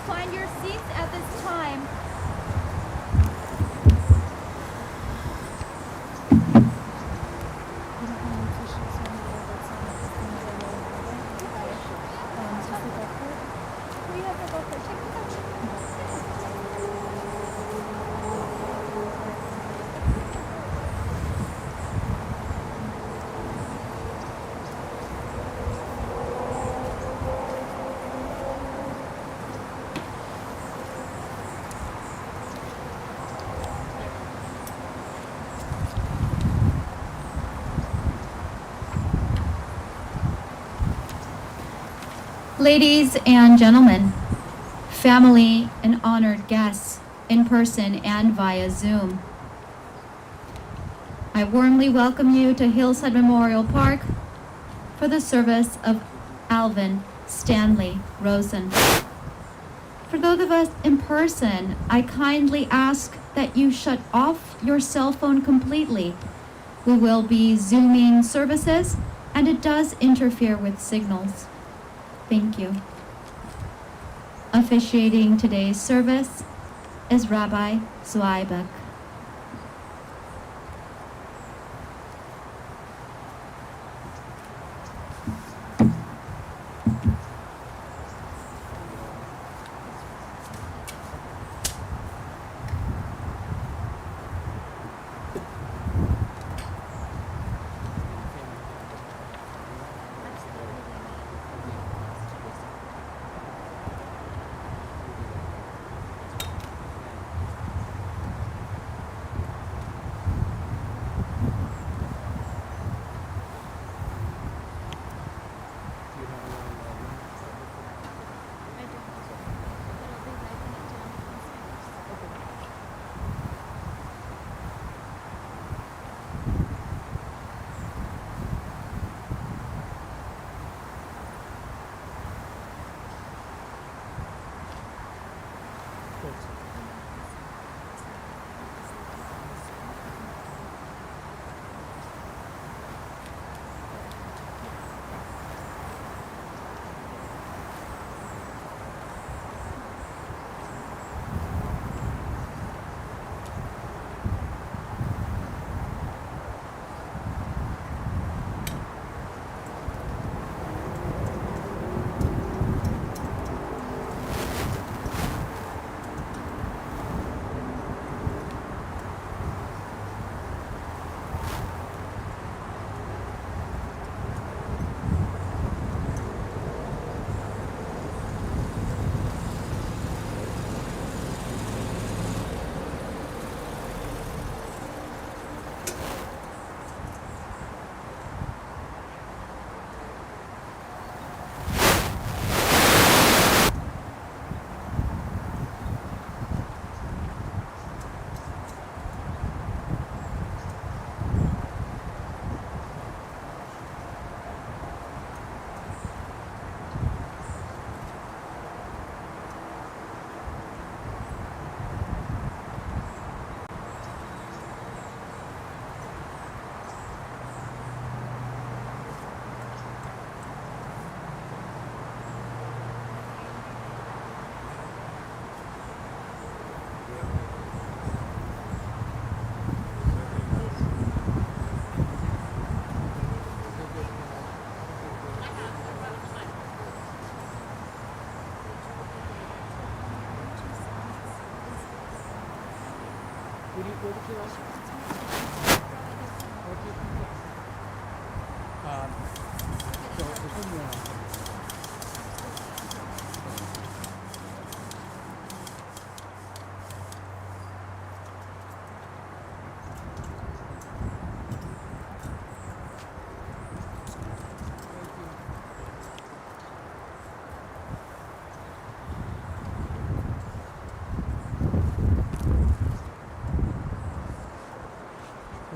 find your seats at this time. Ladies and gentlemen, family and honored guests in person and via Zoom, I warmly welcome you to Hillside Memorial Park for the service of Alvin Stanley Rosen. For those of us in person, I kindly ask that you shut off your cell phone completely. We will be Zooming services, and it does interfere with signals. Thank you. Officiating today's service is Rabbi Zweibach.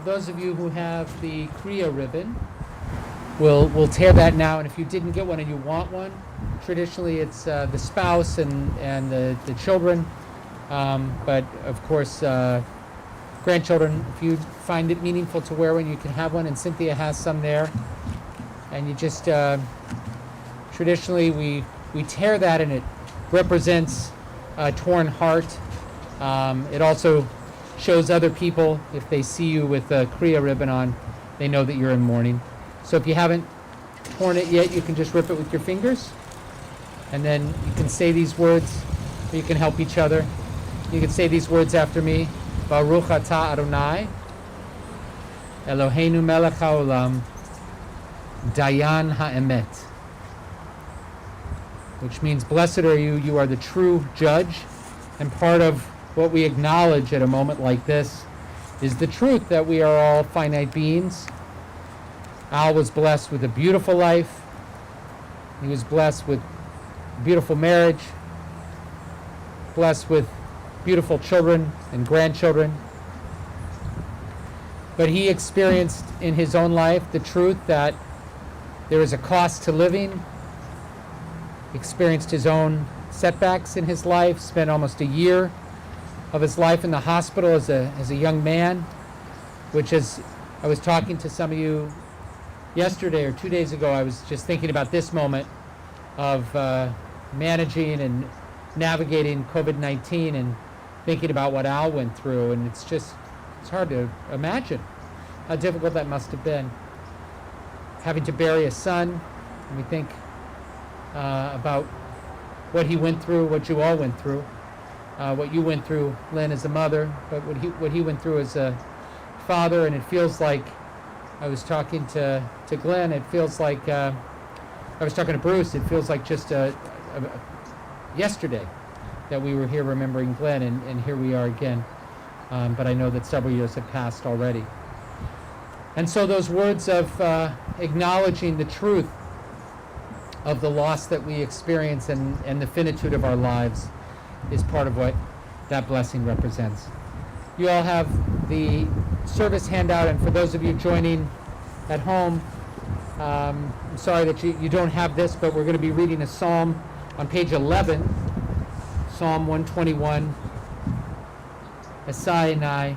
Those of you who have the Kriya ribbon, we'll tear that now. And if you didn't get one and you want one, traditionally it's the spouse and the children. But of course, grandchildren, if you find it meaningful to wear one, you can have one. And Cynthia has some there. And you just, traditionally we tear that, and it represents torn heart. It also shows other people, if they see you with a Kriya ribbon on, they know that you're in mourning. So if you haven't torn it yet, you can just rip it with your fingers. And then you can say these words, or you can help each other. You can say these words after me. Baruch atah Adonai, Eloheinu melech haolam, Dayan ha'emet. Which means, blessed are you, you are the true judge. And part of what we acknowledge at a moment like this is the truth that we are all finite beings. Al was blessed with a beautiful life. He was blessed with a beautiful marriage, blessed with beautiful children and grandchildren. But he experienced in his own life the truth that there is a cost to living. He experienced his own setbacks in his life, spent almost a year of his life in the hospital as a young man, which is, I was talking to some of you yesterday or 2 days ago, I was just thinking about this moment of managing and navigating COVID-19 and thinking about what Al went through, and it's hard to imagine how difficult that must have been. Having to bury a son, and we think about what he went through, what you all went through, what you went through, Lynn, as a mother, but what he went through as a father, and it feels like, I was talking to Glenn, it feels like, I was talking to Bruce, it feels like just yesterday that we were here remembering Glenn, and here we are again. But I know that several years have passed already. And so those words of acknowledging the truth of the loss that we experience and the finitude of our lives is part of what that blessing represents. You all have the service handout, and for those of you joining at home, I'm sorry that you don't have this, but we're going to be reading a psalm on page 11, Psalm 121, Esai and I.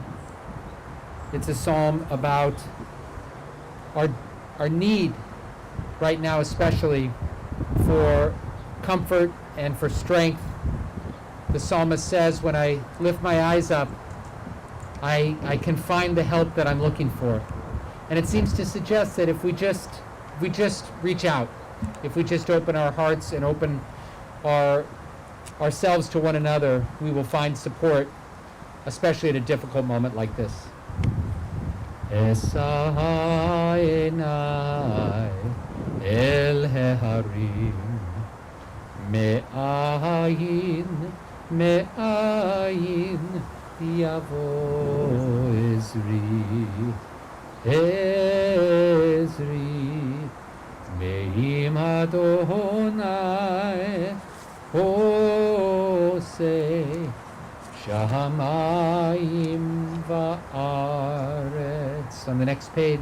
It's a psalm about our need right now, especially for comfort and for strength. The psalmist says, when I lift my eyes up, I can find the help that I'm looking for. And it seems to suggest that if we just reach out, if we just open our hearts and open ourselves to one another, we will find support, especially at a difficult moment like this. Esa enai el heharim me'ayin yavo Ezri me'im Adonai oseh shamayim va'aretz. On the next page,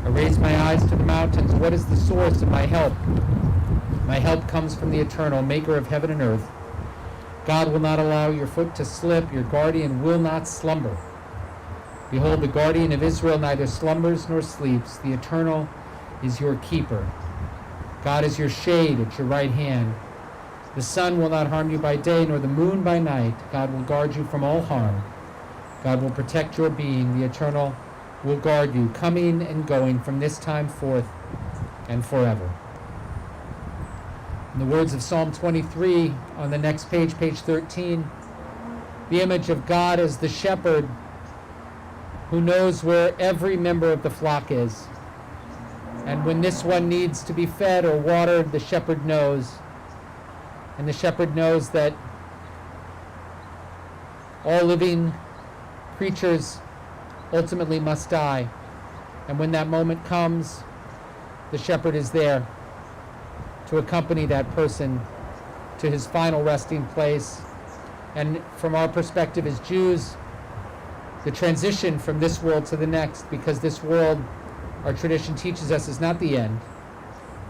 I raise my eyes to the mountains. What is the source of my help? My help comes from the eternal, maker of heaven and earth. God will not allow your foot to slip. Your guardian will not slumber. Behold, the guardian of Israel neither slumbers nor sleeps. The eternal is your keeper. God is your shade at your right hand. The sun will not harm you by day, nor the moon by night. God will guard you from all harm. God will protect your being. The eternal will guard you, coming and going from this time forth and forever. In the words of Psalm 23 on the next page, page 13, the image of God as the shepherd who knows where every member of the flock is. And when this one needs to be fed or watered, the shepherd knows. And the shepherd knows that all living creatures ultimately must die. And when that moment comes, the shepherd is there to accompany that person to his final resting place. And from our perspective as Jews, the transition from this world to the next, because this world, our tradition teaches us, is not the end.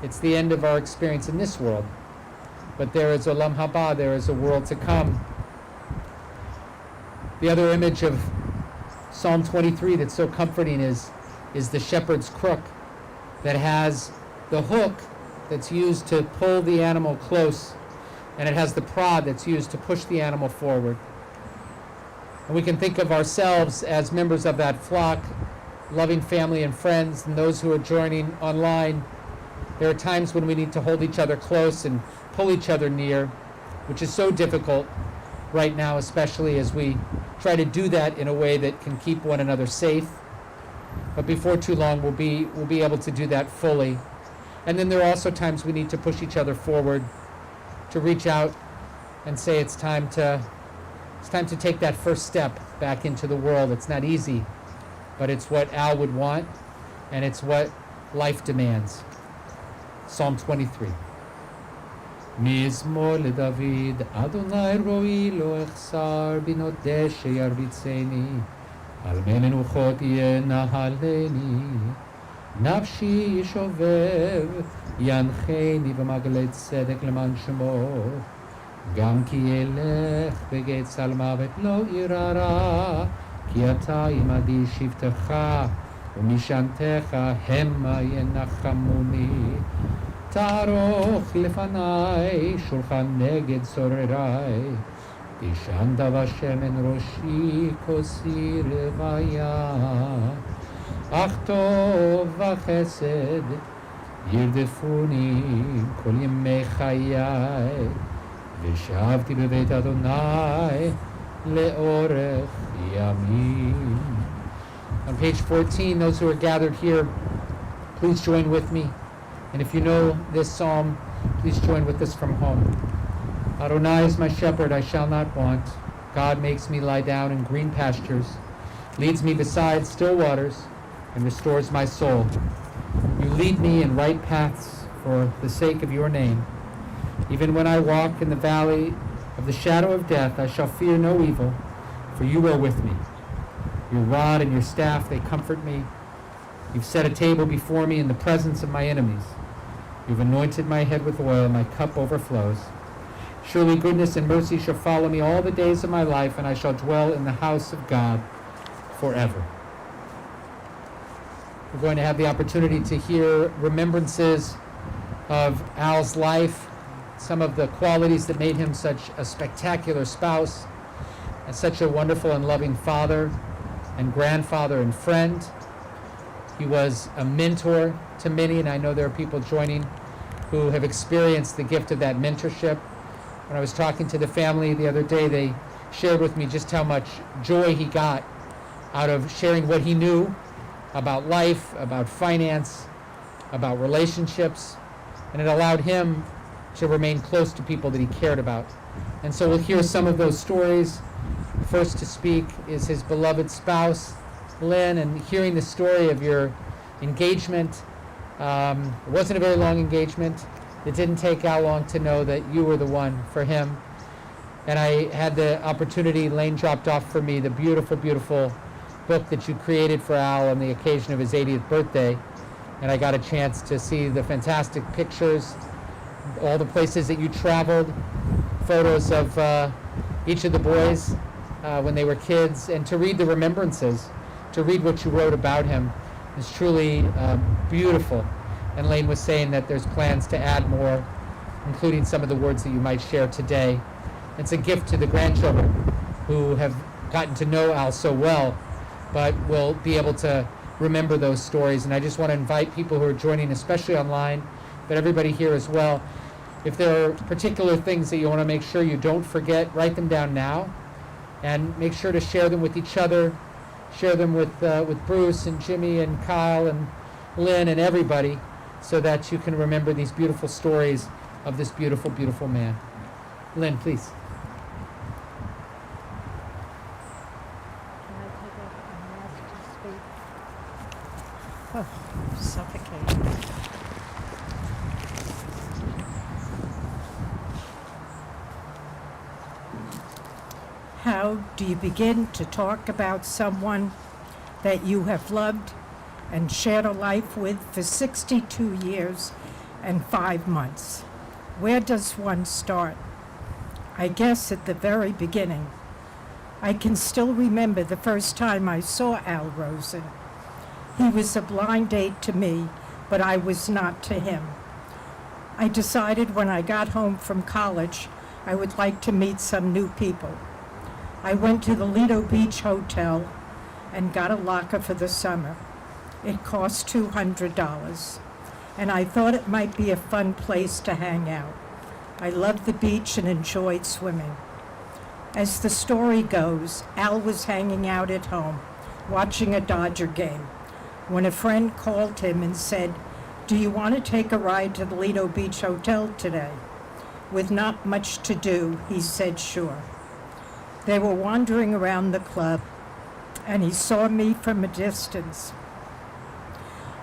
It's the end of our experience in this world. But there is Olam Haba, there is a world to come. The other image of Psalm 23 that's so comforting is the shepherd's crook that has the hook that's used to pull the animal close and it has the prod that's used to push the animal forward. And we can think of ourselves as members of that flock, loving family and friends, and those who are joining online. There are times when we need to hold each other close and pull each other near, which is so difficult right now, especially as we try to do that in a way that can keep one another safe. But before too long, we'll be able to do that fully. And then there are also times we need to push each other forward, to reach out and say it's time to take that first step back into the world. It's not easy, but it's what Al would want, and it's what life demands. Psalm 23. מזמור לדוד, אדוני רואי לא אחסר, בנודה שירביצני, על מי מנוחות ינהלני, נפשי שובב, ינחני במעגלי צדק למען שמו, גם כי ילך בגיא צל מוות לא אירא רע, כי אתה עמדי שבטך, ומשענתך המה ינחמוני. תערוך לפניי שולחן נגד צורריי, תשענת בשמן ראשי כוסי רוויה, אך טוב וחסד ירדפוני כל ימי חיי, ושבתי בבית אדוני לאורך ימים. On page 14, those who are gathered here, please join with me. And if you know this psalm, please join with us from home. Adonai is my shepherd, I shall not want. God makes me lie down in green pastures, leads me beside still waters, and restores my soul. You lead me in right paths for the sake of your name. Even when I walk in the valley of the shadow of death, I shall fear no evil, for you are with me. Your rod and your staff, they comfort me. You've set a table before me in the presence of my enemies. You've anointed my head with oil, my cup overflows. Surely goodness and mercy shall follow me all the days of my life, and I shall dwell in the house of God forever. We're going to have the opportunity to hear remembrances of Al's life, some of the qualities that made him such a spectacular spouse, and such a wonderful and loving father and grandfather and friend. He was a mentor to many, and I know there are people joining who have experienced the gift of that mentorship. When I was talking to the family the other day, they shared with me just how much joy he got out of sharing what he knew about life, about finance, about relationships, and it allowed him to remain close to people that he cared about. And so we'll hear some of those stories. First to speak is his beloved spouse, Lynn, and hearing the story of your engagement. It wasn't a very long engagement. It didn't take how long to know that you were the one for him. And I had the opportunity, Lane dropped off for me the beautiful, beautiful book that you created for Al on the occasion of his 80th birthday. And I got a chance to see the fantastic pictures, all the places that you traveled, photos of each of the boys when they were kids, and to read the remembrances, to read what you wrote about him is truly beautiful. And Lane was saying that there's plans to add more, including some of the words that you might share today. It's a gift to the grandchildren who have gotten to know Al so well, but will be able to remember those stories. And I just want to invite people who are joining, especially online, but everybody here as well, if there are particular things that you want to make sure you don't forget, write them down now, and make sure to share them with each other. Share them with Bruce and Jimmy and Kyle and Lynn and everybody, so that you can remember these beautiful stories of this beautiful, beautiful man. Lynn, please. Can I take a mask to speak? Oh, suffocating. How do you begin to talk about someone that you have loved and shared a life with for 62 years and 5 months? Where does one start? I guess at the very beginning. I can still remember the first time I saw Al Rosen. He was a blind date to me, but I was not to him. I decided when I got home from college I would like to meet some new people. I went to the Lido Beach Hotel and got a locker for the summer. It cost $200, and I thought it might be a fun place to hang out. I loved the beach and enjoyed swimming. As the story goes, Al was hanging out at home, watching a Dodger game, when a friend called him and said, "Do you want to take a ride to the Lido Beach Hotel today?" With not much to do, he said sure. They were wandering around the club, and he saw me from a distance.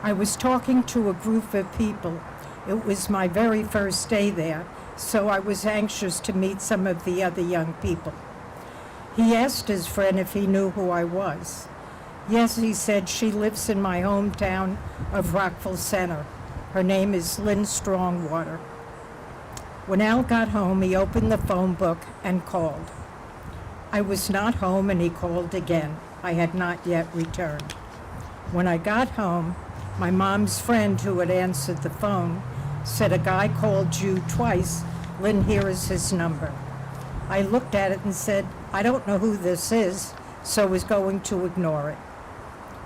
I was talking to a group of people. It was my very first day there, so I was anxious to meet some of the other young people. He asked his friend if he knew who I was. Yes, he said, she lives in my hometown of Rockville Center. Her name is Lynn Strongwater. When Al got home, he opened the phone book and called. I was not home, and he called again. I had not yet returned. When I got home, my mom's friend who had answered the phone said, "A guy called you twice. Lynn, here is his number." I looked at it and said, "I don't know who this is," so was going to ignore it.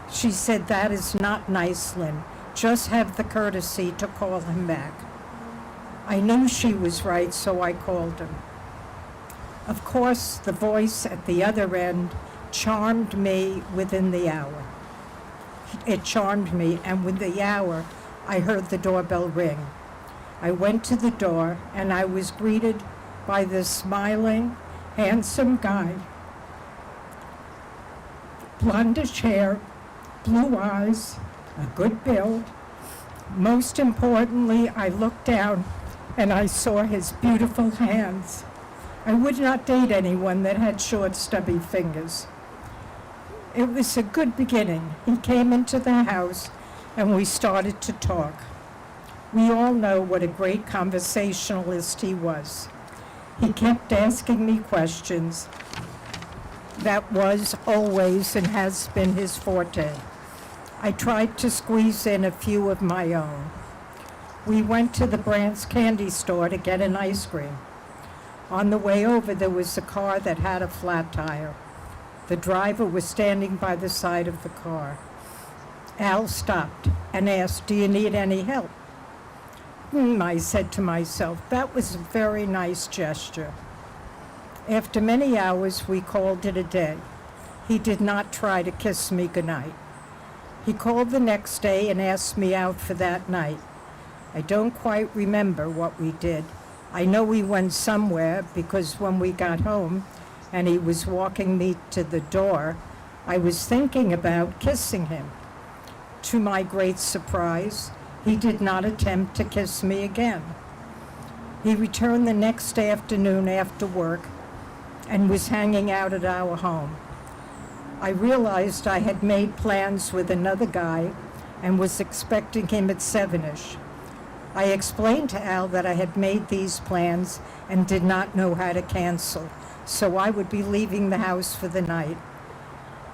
She said, "That is not nice, Lynn. Just have the courtesy to call him back." I knew she was right, so I called him. Of course, the voice at the other end charmed me within the hour. It charmed me, and within the hour, I heard the doorbell ring. I went to the door, and I was greeted by this smiling, handsome guy. Blondish hair, blue eyes, a good build. Most importantly, I looked down and I saw his beautiful hands. I would not date anyone that had short, stubby fingers. It was a good beginning. He came into the house and we started to talk. We all know what a great conversationalist he was. He kept asking me questions. That was always and has been his forte. I tried to squeeze in a few of my own. We went to the Brandt's candy store to get an ice cream. On the way over, there was a car that had a flat tire. The driver was standing by the side of the car. Al stopped and asked, "Do you need any help?" I said to myself, that was a very nice gesture. After many hours, we called it a day. He did not try to kiss me goodnight. He called the next day and asked me out for that night. I don't quite remember what we did. I know we went somewhere because when we got home and he was walking me to the door, I was thinking about kissing him. To my great surprise, he did not attempt to kiss me again. He returned the next afternoon after work and was hanging out at our home. I realized I had made plans with another guy and was expecting him at 7-ish. I explained to Al that I had made these plans and did not know how to cancel, so I would be leaving the house for the night.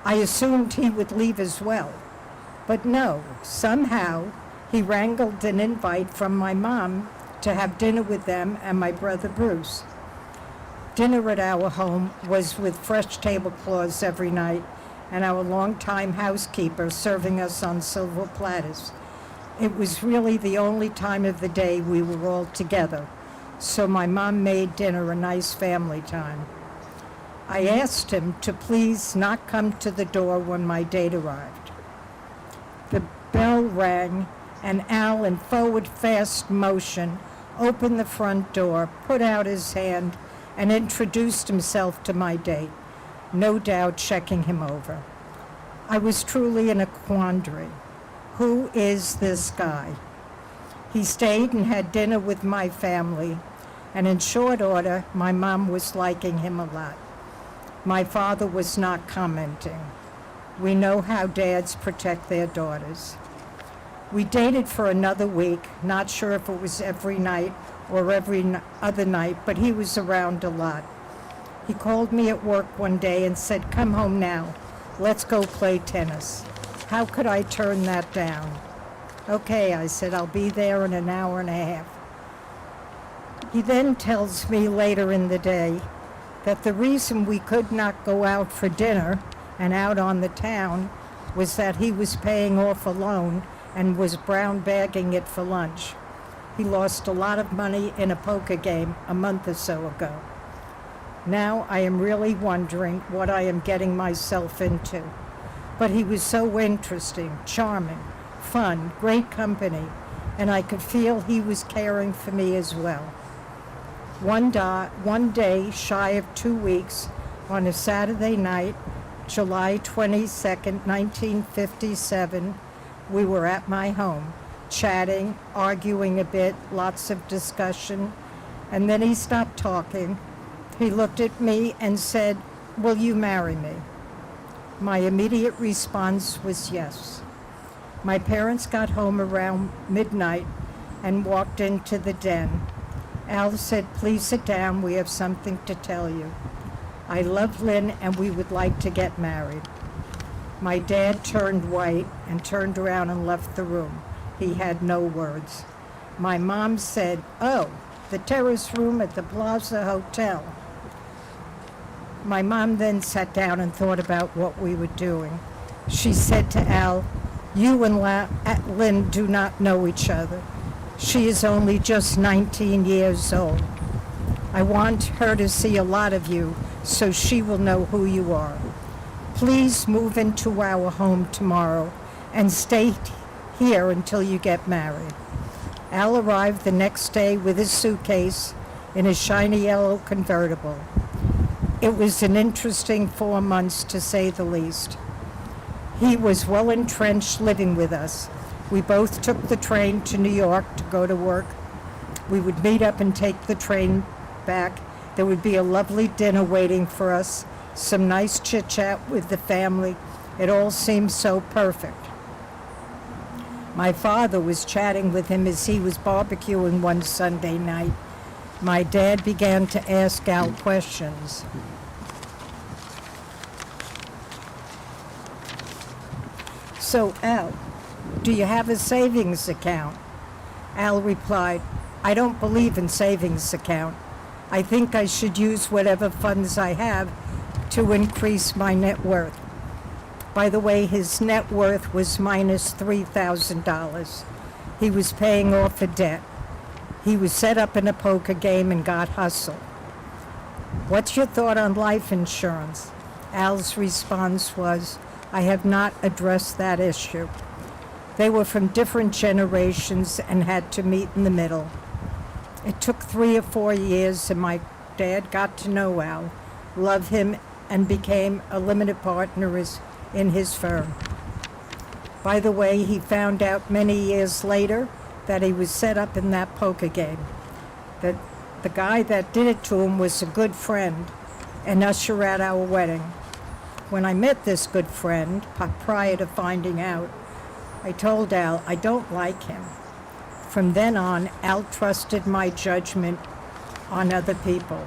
I assumed he would leave as well, but no, somehow he wrangled an invite from my mom to have dinner with them and my brother Bruce. Dinner at our home was with fresh tablecloths every night and our longtime housekeeper serving us on silver platters. It was really the only time of the day we were all together, so my mom made dinner a nice family time. I asked him to please not come to the door when my date arrived. The bell rang, and Al, in forward fast motion, opened the front door, put out his hand, and introduced himself to my date, no doubt checking him over. I was truly in a quandary. Who is this guy? He stayed and had dinner with my family, and in short order, my mom was liking him a lot. My father was not commenting. We know how dads protect their daughters. We dated for another week, not sure if it was every night or every other night, but he was around a lot. He called me at work one day and said, "Come home now. Let's go play tennis." How could I turn that down? "Okay," I said, "I'll be there in an hour and a half." He then tells me later in the day that the reason we could not go out for dinner and out on the town was that he was paying off a loan and was brown bagging it for lunch. He lost a lot of money in a poker game a month or so ago. Now I am really wondering what I am getting myself into. But he was so interesting, charming, fun, great company, and I could feel he was caring for me as well. One day, shy of 2 weeks, on a Saturday night, July 22nd, 1957, we were at my home, chatting, arguing a bit, lots of discussion, and then he stopped talking. He looked at me and said, "Will you marry me?" My immediate response was yes. My parents got home around midnight and walked into the den. Al said, "Please sit down, we have something to tell you. I love Lynn and we would like to get married." My dad turned white and turned around and left the room. He had no words. My mom said, "Oh, the terrace room at the Plaza Hotel." My mom then sat down and thought about what we were doing. She said to Al, "You and Lynn do not know each other. She is only just 19 years old. I want her to see a lot of you so she will know who you are. Please move into our home tomorrow and stay here until you get married." Al arrived the next day with his suitcase in a shiny yellow convertible. It was an interesting 4 months, to say the least. He was well entrenched living with us. We both took the train to New York to go to work. We would meet up and take the train back. There would be a lovely dinner waiting for us, some nice chit-chat with the family. It all seemed so perfect. My father was chatting with him as he was barbecuing one Sunday night. My dad began to ask Al questions. "So, Al, do you have a savings account?" Al replied, "I don't believe in savings account. I think I should use whatever funds I have to increase my net worth." By the way, his net worth was minus $3,000. He was paying off a debt. He was set up in a poker game and got hustled. "What's your thought on life insurance?" Al's response was, "I have not addressed that issue." They were from different generations and had to meet in the middle. It took 3 or 4 years, and my dad got to know Al, loved him, and became a limited partner in his firm. By the way, he found out many years later that he was set up in that poker game. That the guy that did it to him was a good friend and usher at our wedding. When I met this good friend, prior to finding out, I told Al I don't like him. From then on, Al trusted my judgment on other people.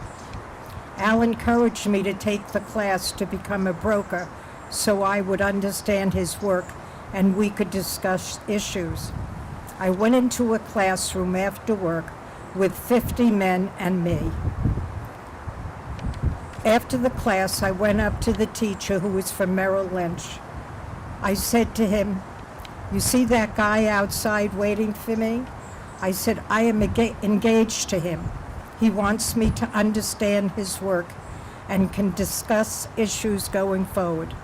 Al encouraged me to take the class to become a broker so I would understand his work and we could discuss issues. I went into a classroom after work with 50 men and me. After the class, I went up to the teacher, who was from Merrill Lynch. I said to him, "You see that guy outside waiting for me?" I said, "I am engaged to him. He wants me to understand his work and can discuss issues going forward."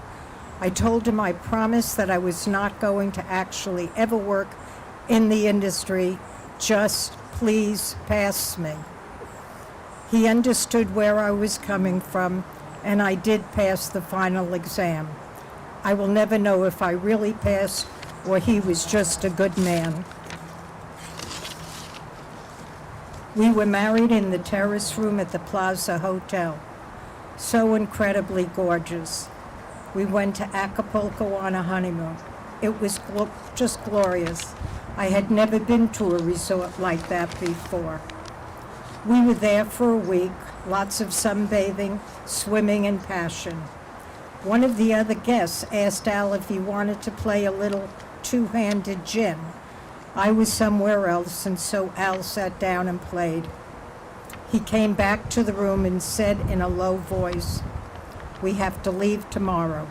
I told him I promised that I was not going to actually ever work in the industry, just please pass me. He understood where I was coming from, and I did pass the final exam. I will never know if I really passed or he was just a good man. We were married in the terrace room at the Plaza Hotel. So incredibly gorgeous. We went to Acapulco on a honeymoon. It was just glorious. I had never been to a resort like that before. We were there for a week, lots of sunbathing, swimming, and passion. One of the other guests asked Al if he wanted to play a little two-handed gin. I was somewhere else, and so Al sat down and played. He came back to the room and said in a low voice, "We have to leave tomorrow."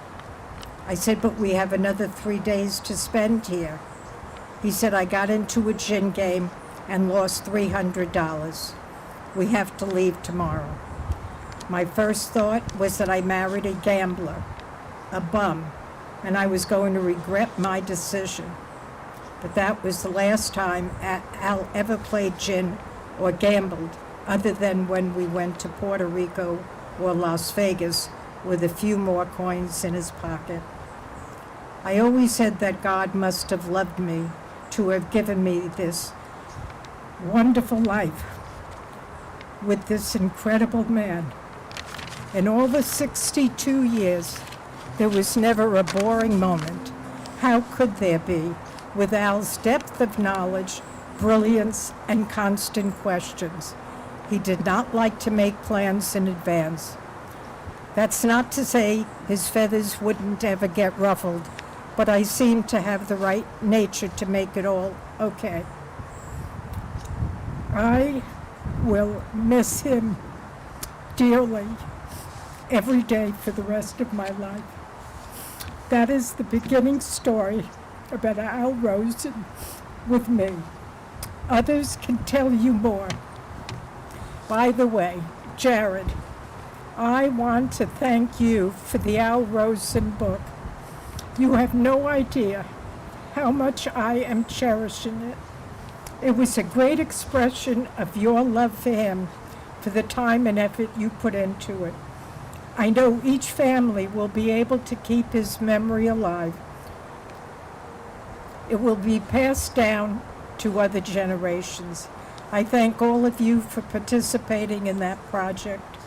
I said, "But we have another 3 days to spend here." He said, "I got into a gin game and lost $300. We have to leave tomorrow." My first thought was that I married a gambler, a bum, and I was going to regret my decision. But that was the last time Al ever played gin or gambled, other than when we went to Puerto Rico or Las Vegas with a few more coins in his pocket. I always said that God must have loved me to have given me this wonderful life with this incredible man. In all the 62 years, there was never a boring moment. How could there be, with Al's depth of knowledge, brilliance, and constant questions? He did not like to make plans in advance. That's not to say his feathers wouldn't ever get ruffled, but I seemed to have the right nature to make it all okay. I will miss him dearly every day for the rest of my life. That is the beginning story about Al Rosen with me. Others can tell you more. By the way, Jared, I want to thank you for the Al Rosen book. You have no idea how much I am cherishing it. It was a great expression of your love for him, for the time and effort you put into it. I know each family will be able to keep his memory alive. It will be passed down to other generations. I thank all of you for participating in that project.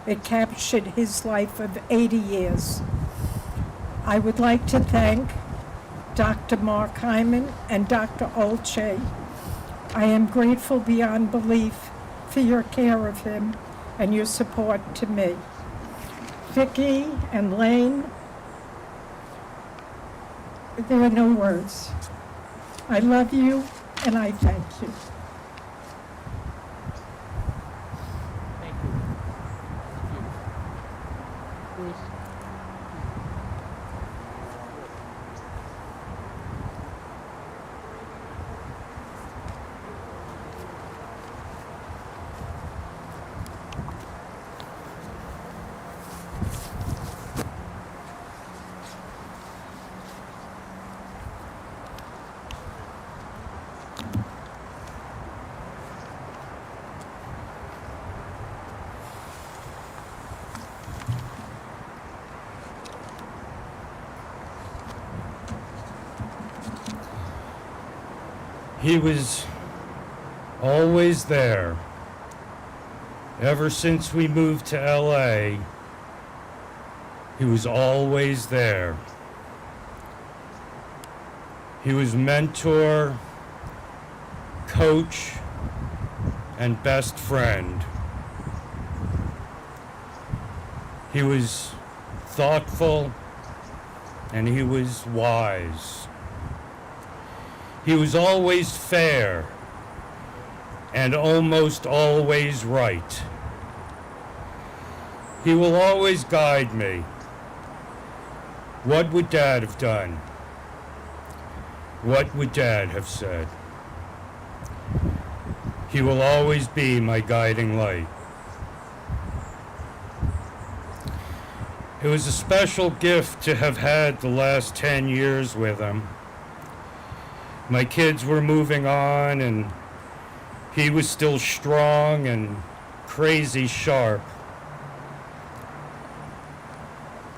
It captured his life of 80 years. I would like to thank Dr. Mark Hyman and Dr. Olche. I am grateful beyond belief for your care of him and your support to me. Vicki and Lane, there are no words. I love you and I thank you. Thank you. Bruce? He was always there. Ever since we moved to LA, he was always there. He was mentor, coach, and best friend. He was thoughtful and he was wise. He was always fair and almost always right. He will always guide me. What would Dad have done? What would Dad have said? He will always be my guiding light. It was a special gift to have had the last 10 years with him. My kids were moving on and he was still strong and crazy sharp.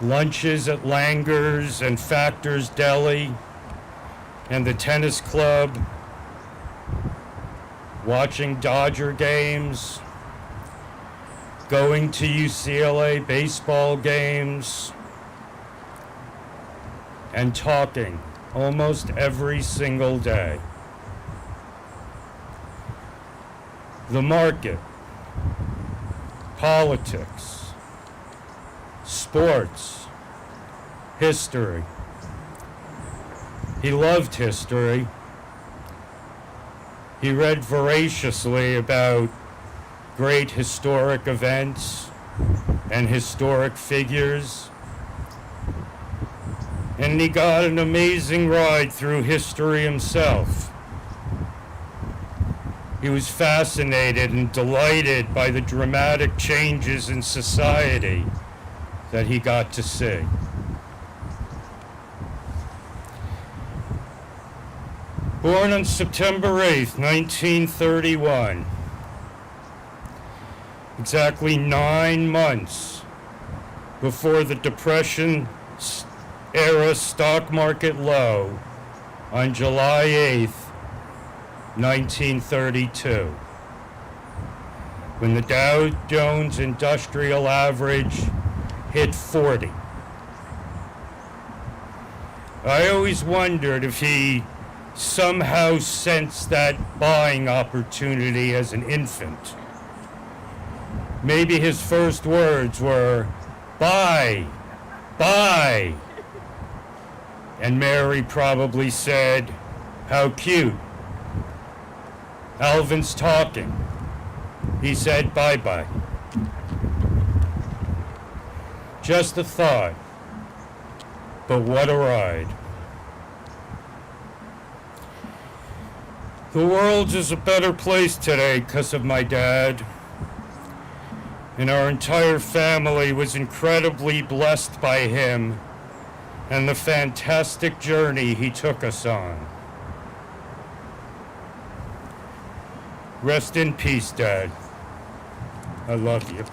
Lunches at Langer's and Factor's Deli and the tennis club, watching Dodger games, going to UCLA baseball games, and talking almost every single day. The market, politics, sports, history. He loved history. He read voraciously about great historic events and historic figures. And he got an amazing ride through history himself. He was fascinated and delighted by the dramatic changes in society that he got to see. Born on September 8th, 1931, exactly 9 months before the Depression-era stock market low on July 8th, 1932, when the Dow Jones Industrial Average hit 40. I always wondered if he somehow sensed that buying opportunity as an infant. Maybe his first words were, "Buy, buy." And Mary probably said, "How cute. Alvin's talking. He said bye-bye." Just a thought, but what a ride. The world is a better place today because of my dad. And our entire family was incredibly blessed by him and the fantastic journey he took us on. Rest in peace, Dad. I love you.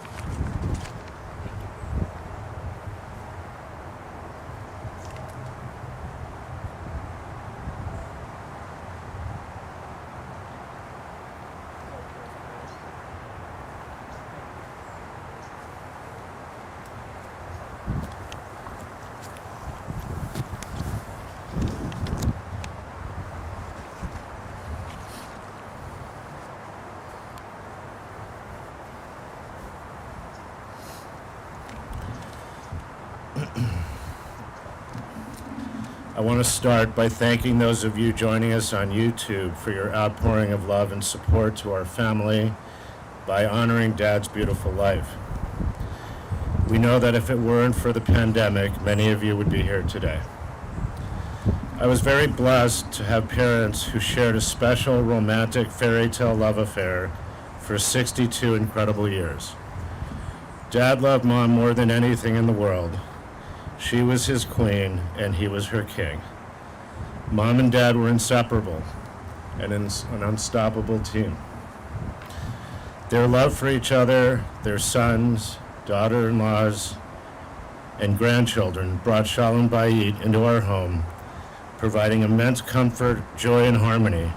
I want to start by thanking those of you joining us on YouTube for your outpouring of love and support to our family by honoring Dad's beautiful life. We know that if it weren't for the pandemic, many of you would be here today. I was very blessed to have parents who shared a special romantic fairy tale love affair for 62 incredible years. Dad loved Mom more than anything in the world. She was his queen, and he was her king. Mom and Dad were inseparable and an unstoppable team. Their love for each other, their sons, daughter-in-laws, and grandchildren brought Shalom Bayit into our home, providing immense comfort, joy, and harmony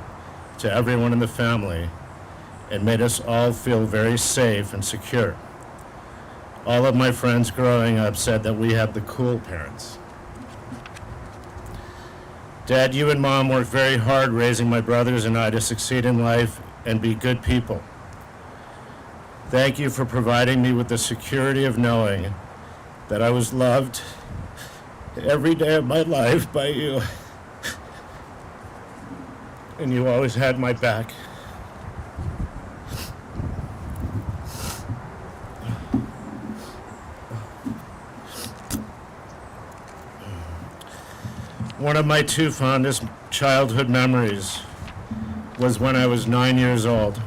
to everyone in the family, and made us all feel very safe and secure. All of my friends growing up said that we had the cool parents. Dad, you and Mom worked very hard raising my brothers and I to succeed in life and be good people. Thank you for providing me with the security of knowing that I was loved every day of my life by you. And you always had my back. One of my two fondest childhood memories was when I was 9 years old.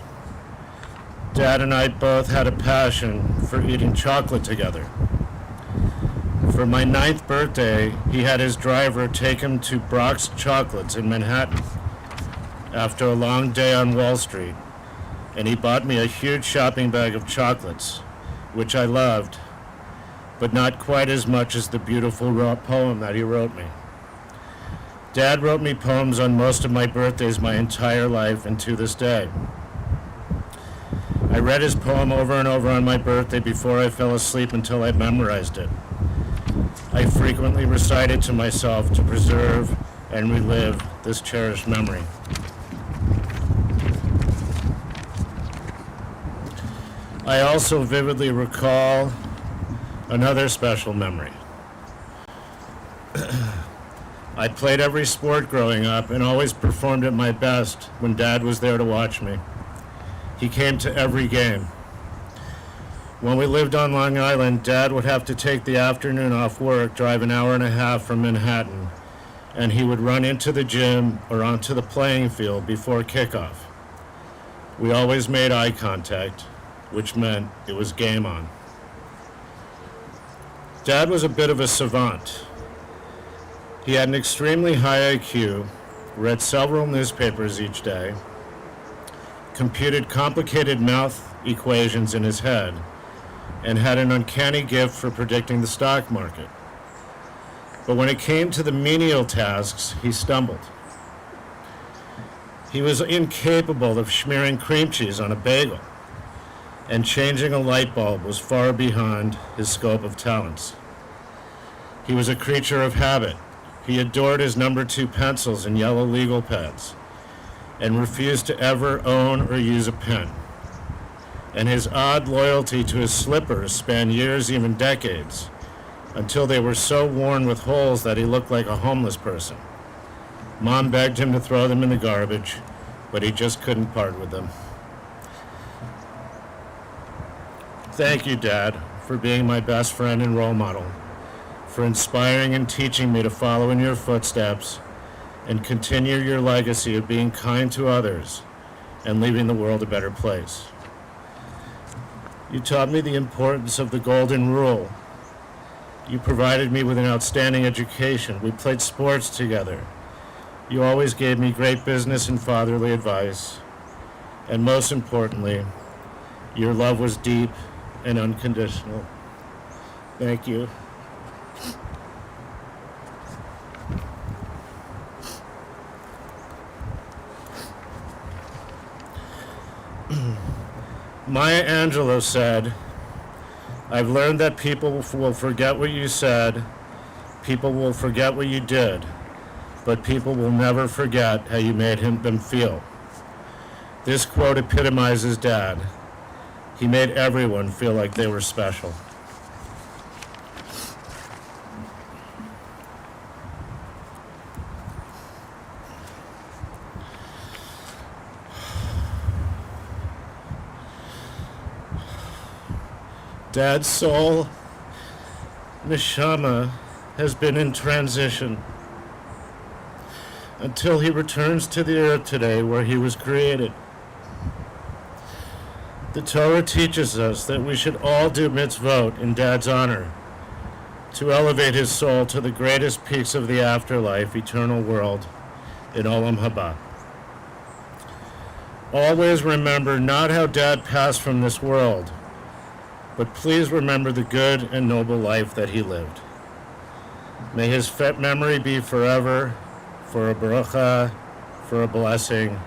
Dad and I both had a passion for eating chocolate together. For my 9th birthday, he had his driver take him to Brock's Chocolates in Manhattan after a long day on Wall Street, and he bought me a huge shopping bag of chocolates, which I loved, but not quite as much as the beautiful poem that he wrote me. Dad wrote me poems on most of my birthdays my entire life and to this day. I read his poem over and over on my birthday before I fell asleep until I memorized it. I frequently recited to myself to preserve and relive this cherished memory. I also vividly recall another special memory. I played every sport growing up and always performed at my best when Dad was there to watch me. He came to every game. When we lived on Long Island, Dad would have to take the afternoon off work, drive an hour and a half from Manhattan, and he would run into the gym or onto the playing field before kickoff. We always made eye contact, which meant it was game on. Dad was a bit of a savant. He had an extremely high IQ, read several newspapers each day, computed complicated math equations in his head, and had an uncanny gift for predicting the stock market. But when it came to the menial tasks, he stumbled. He was incapable of smearing cream cheese on a bagel, and changing a light bulb was far beyond his scope of talents. He was a creature of habit. He adored his number 2 pencils and yellow legal pads, and refused to ever own or use a pen. And his odd loyalty to his slippers spanned years, even decades, until they were so worn with holes that he looked like a homeless person. Mom begged him to throw them in the garbage, but he just couldn't part with them. Thank you, Dad, for being my best friend and role model, for inspiring and teaching me to follow in your footsteps and continue your legacy of being kind to others and leaving the world a better place. You taught me the importance of the golden rule. You provided me with an outstanding education. We played sports together. You always gave me great business and fatherly advice. And most importantly, your love was deep and unconditional. Thank you. Maya Angelou said, "I've learned that people will forget what you said, people will forget what you did, but people will never forget how you made them feel." This quote epitomizes Dad. He made everyone feel like they were special. Dad's soul, neshama, has been in transition until he returns to the earth today where he was created. The Torah teaches us that we should all do mitzvot in Dad's honor to elevate his soul to the greatest peaks of the afterlife, eternal world, in Olam Haba. Always remember not how Dad passed from this world, but please remember the good and noble life that he lived. May his memory be forever, for a bracha, for a blessing.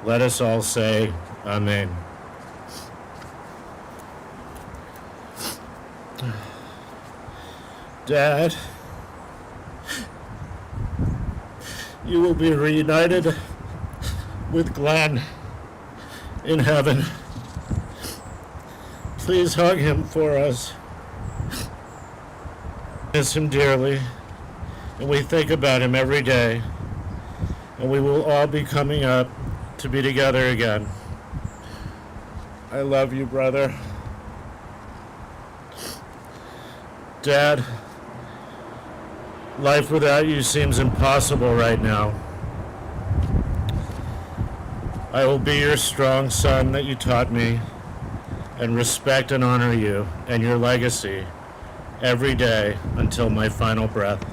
Let us all say, Amen. Dad, you will be reunited with Glenn in heaven. Please hug him for us. Miss him dearly, and we think about him every day, and we will all be coming up to be together again. I love you, brother. Dad, life without you seems impossible right now. I will be your strong son that you taught me, and respect and honor you and your legacy every day until my final breath.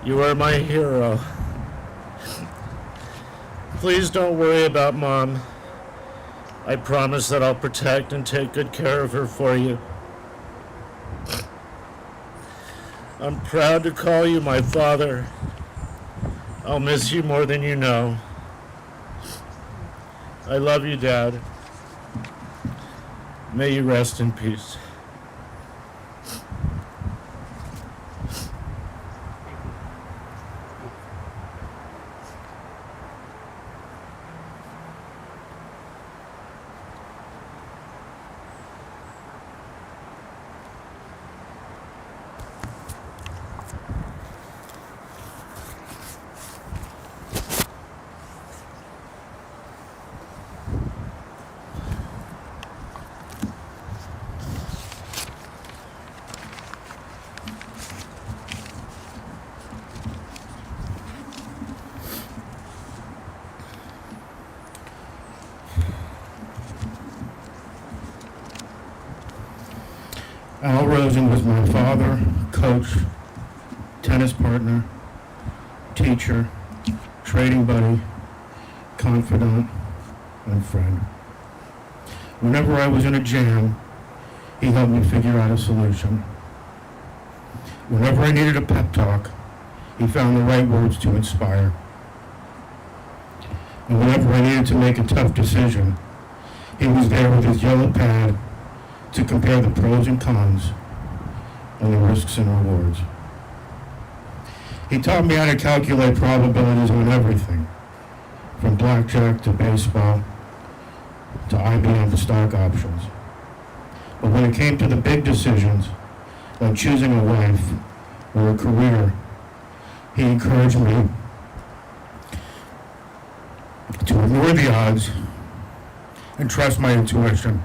You are my hero. Please don't worry about Mom. I promise that I'll protect and take good care of her for you. I'm proud to call you my father. I'll miss you more than you know. I love you, Dad. May you rest in peace. Al Rosen was my father, coach, tennis partner, teacher, trading buddy, confidant, and friend. Whenever I was in a jam, he helped me figure out a solution. Whenever I needed a pep talk, he found the right words to inspire. And whenever I needed to make a tough decision, he was there with his yellow pad to compare the pros and cons and the risks and rewards. He taught me how to calculate probabilities on everything, from blackjack to baseball to IBM stock options. But when it came to the big decisions, like choosing a wife or a career, he encouraged me to ignore the odds and trust my intuition.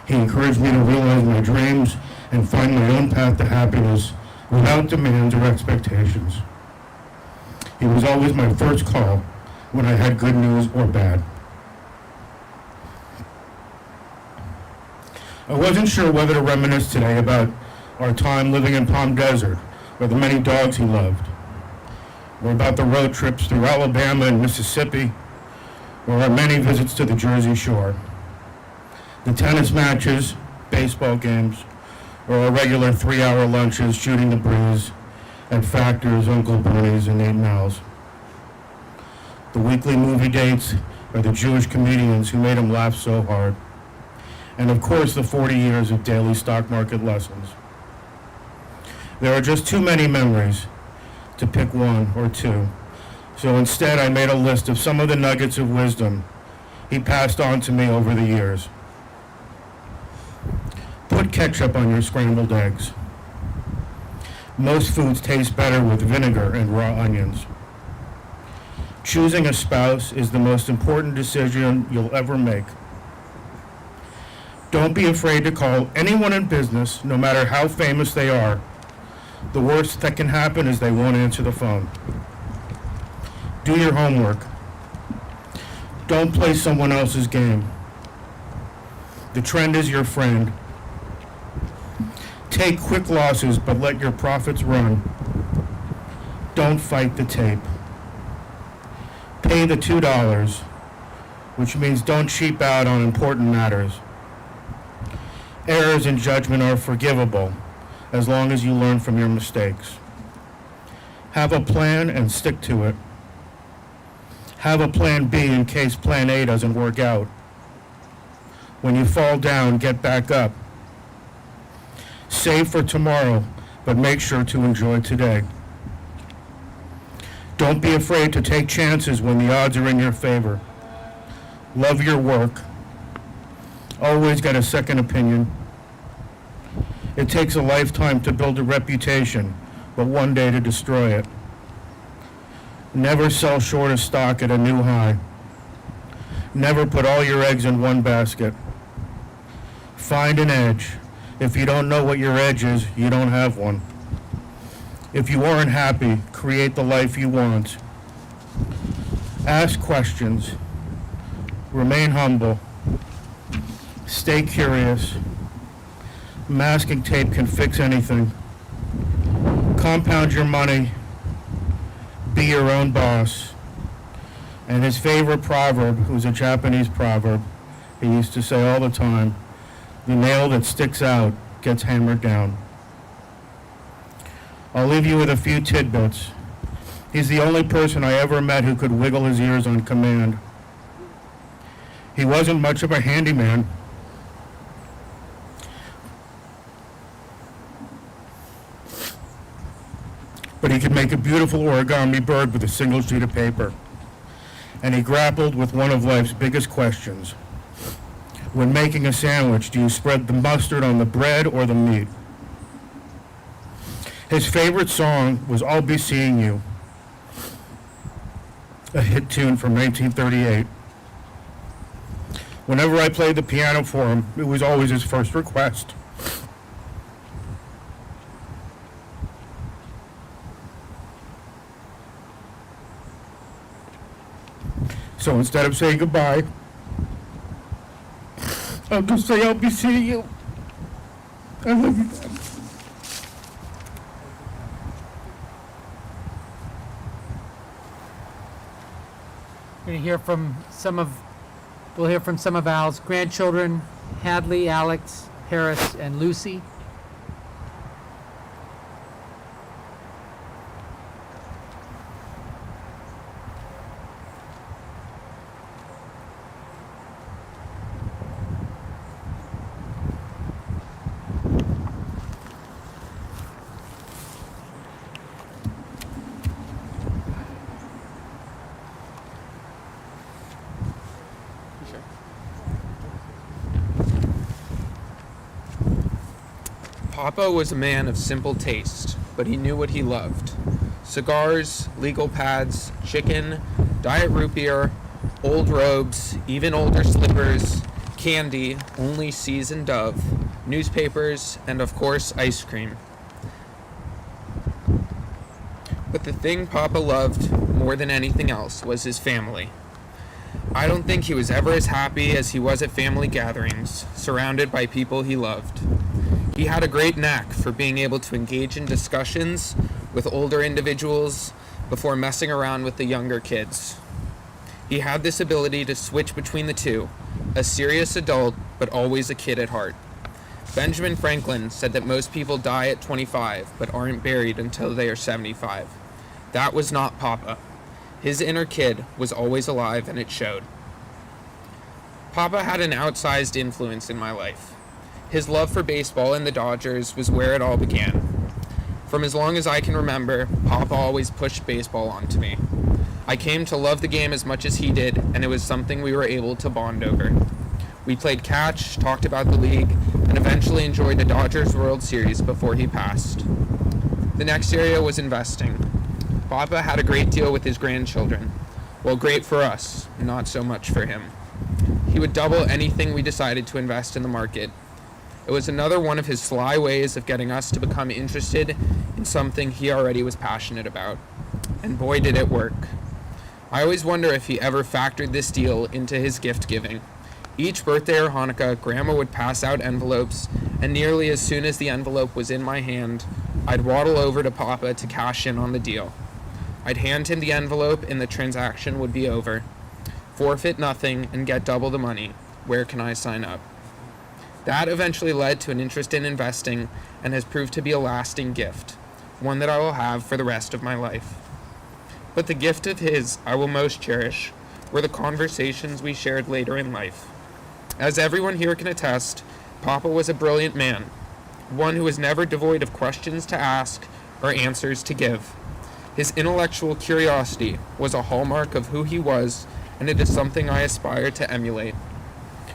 He encouraged me to realize my dreams and find my own path to happiness without demands or expectations. He was always my first call when I had good news or bad. I wasn't sure whether to reminisce today about our time living in Palm Desert, or the many dogs he loved, or about the road trips through Alabama and Mississippi, or our many visits to the Jersey Shore, the tennis matches, baseball games, or our regular 3-hour lunches shooting the breeze at Factors, Uncle Bernie's, and 8 Miles. The weekly movie dates, or the Jewish comedians who made him laugh so hard. And of course, the 40 years of daily stock market lessons. There are just too many memories to pick one or two. So instead, I made a list of some of the nuggets of wisdom he passed on to me over the years. Put ketchup on your scrambled eggs. Most foods taste better with vinegar and raw onions. Choosing a spouse is the most important decision you'll ever make. Don't be afraid to call anyone in business, no matter how famous they are. The worst that can happen is they won't answer the phone. Do your homework. Don't play someone else's game. The trend is your friend. Take quick losses, but let your profits run. Don't fight the tape. Pay the $2, which means don't cheap out on important matters. Errors in judgment are forgivable, as long as you learn from your mistakes. Have a plan and stick to it. Have a plan B in case plan A doesn't work out. When you fall down, get back up. Save for tomorrow, but make sure to enjoy today. Don't be afraid to take chances when the odds are in your favor. Love your work. Always get a second opinion. It takes a lifetime to build a reputation, but one day to destroy it. Never sell short of stock at a new high. Never put all your eggs in one basket. Find an edge. If you don't know what your edge is, you don't have one. If you aren't happy, create the life you want. Ask questions. Remain humble. Stay curious. Masking tape can fix anything. Compound your money. Be your own boss. And his favorite proverb, who's a Japanese proverb, he used to say all the time, the nail that sticks out gets hammered down. I'll leave you with a few tidbits. He's the only person I ever met who could wiggle his ears on command. He wasn't much of a handyman. But he could make a beautiful origami bird with a single sheet of paper. And he grappled with one of life's biggest questions. When making a sandwich, do you spread the mustard on the bread or the meat? His favorite song was I'll Be Seeing You, a hit tune from 1938. Whenever I played the piano for him, it was always his first request. So instead of saying goodbye, I'll just say I'll be seeing you. I love you, Dad. We'll hear from some of Al's grandchildren, Hadley, Alex, Paris, and Lucy. Papa was a man of simple taste, but he knew what he loved. Cigars, legal pads, chicken, diet root beer, old robes, even older slippers, candy, only seasoned Dove, newspapers, and of course ice cream. But the thing Papa loved more than anything else was his family. I don't think he was ever as happy as he was at family gatherings, surrounded by people he loved. He had a great knack for being able to engage in discussions with older individuals before messing around with the younger kids. He had this ability to switch between the two, a serious adult but always a kid at heart. Benjamin Franklin said that most people die at 25 but aren't buried until they are 75. That was not Papa. His inner kid was always alive, and it showed. Papa had an outsized influence in my life. His love for baseball and the Dodgers was where it all began. From as long as I can remember, Papa always pushed baseball onto me. I came to love the game as much as he did, and it was something we were able to bond over. We played catch, talked about the league, and eventually enjoyed the Dodgers World Series before he passed. The next area was investing. Papa had a great deal with his grandchildren. Well, great for us, not so much for him. He would double anything we decided to invest in the market. It was another one of his sly ways of getting us to become interested in something he already was passionate about. And boy, did it work. I always wonder if he ever factored this deal into his gift giving. Each birthday or Hanukkah, Grandma would pass out envelopes, and nearly as soon as the envelope was in my hand, I'd waddle over to Papa to cash in on the deal. I'd hand him the envelope and the transaction would be over. Forfeit nothing and get double the money. Where can I sign up? That eventually led to an interest in investing and has proved to be a lasting gift, one that I will have for the rest of my life. But the gift of his I will most cherish were the conversations we shared later in life. As everyone here can attest, Papa was a brilliant man, one who was never devoid of questions to ask or answers to give. His intellectual curiosity was a hallmark of who he was, and it is something I aspire to emulate.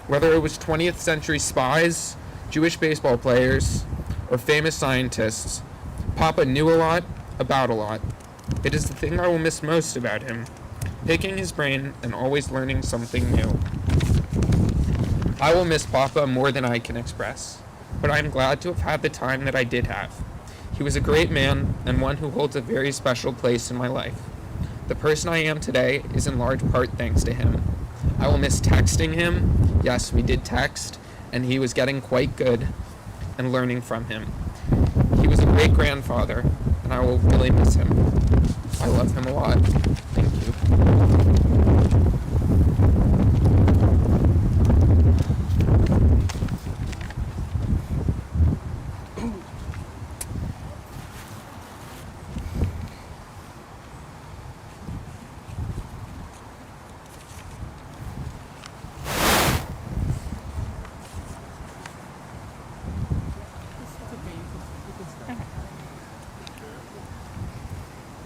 Whether it was 20th century spies, Jewish baseball players, or famous scientists, Papa knew a lot about a lot. It is the thing I will miss most about him, picking his brain and always learning something new. I will miss Papa more than I can express, but I am glad to have had the time that I did have. He was a great man and one who holds a very special place in my life. The person I am today is in large part thanks to him. I will miss texting him. Yes, we did text, and he was getting quite good, and learning from him. He was a great grandfather, and I will really miss him. I love him a lot. Thank you.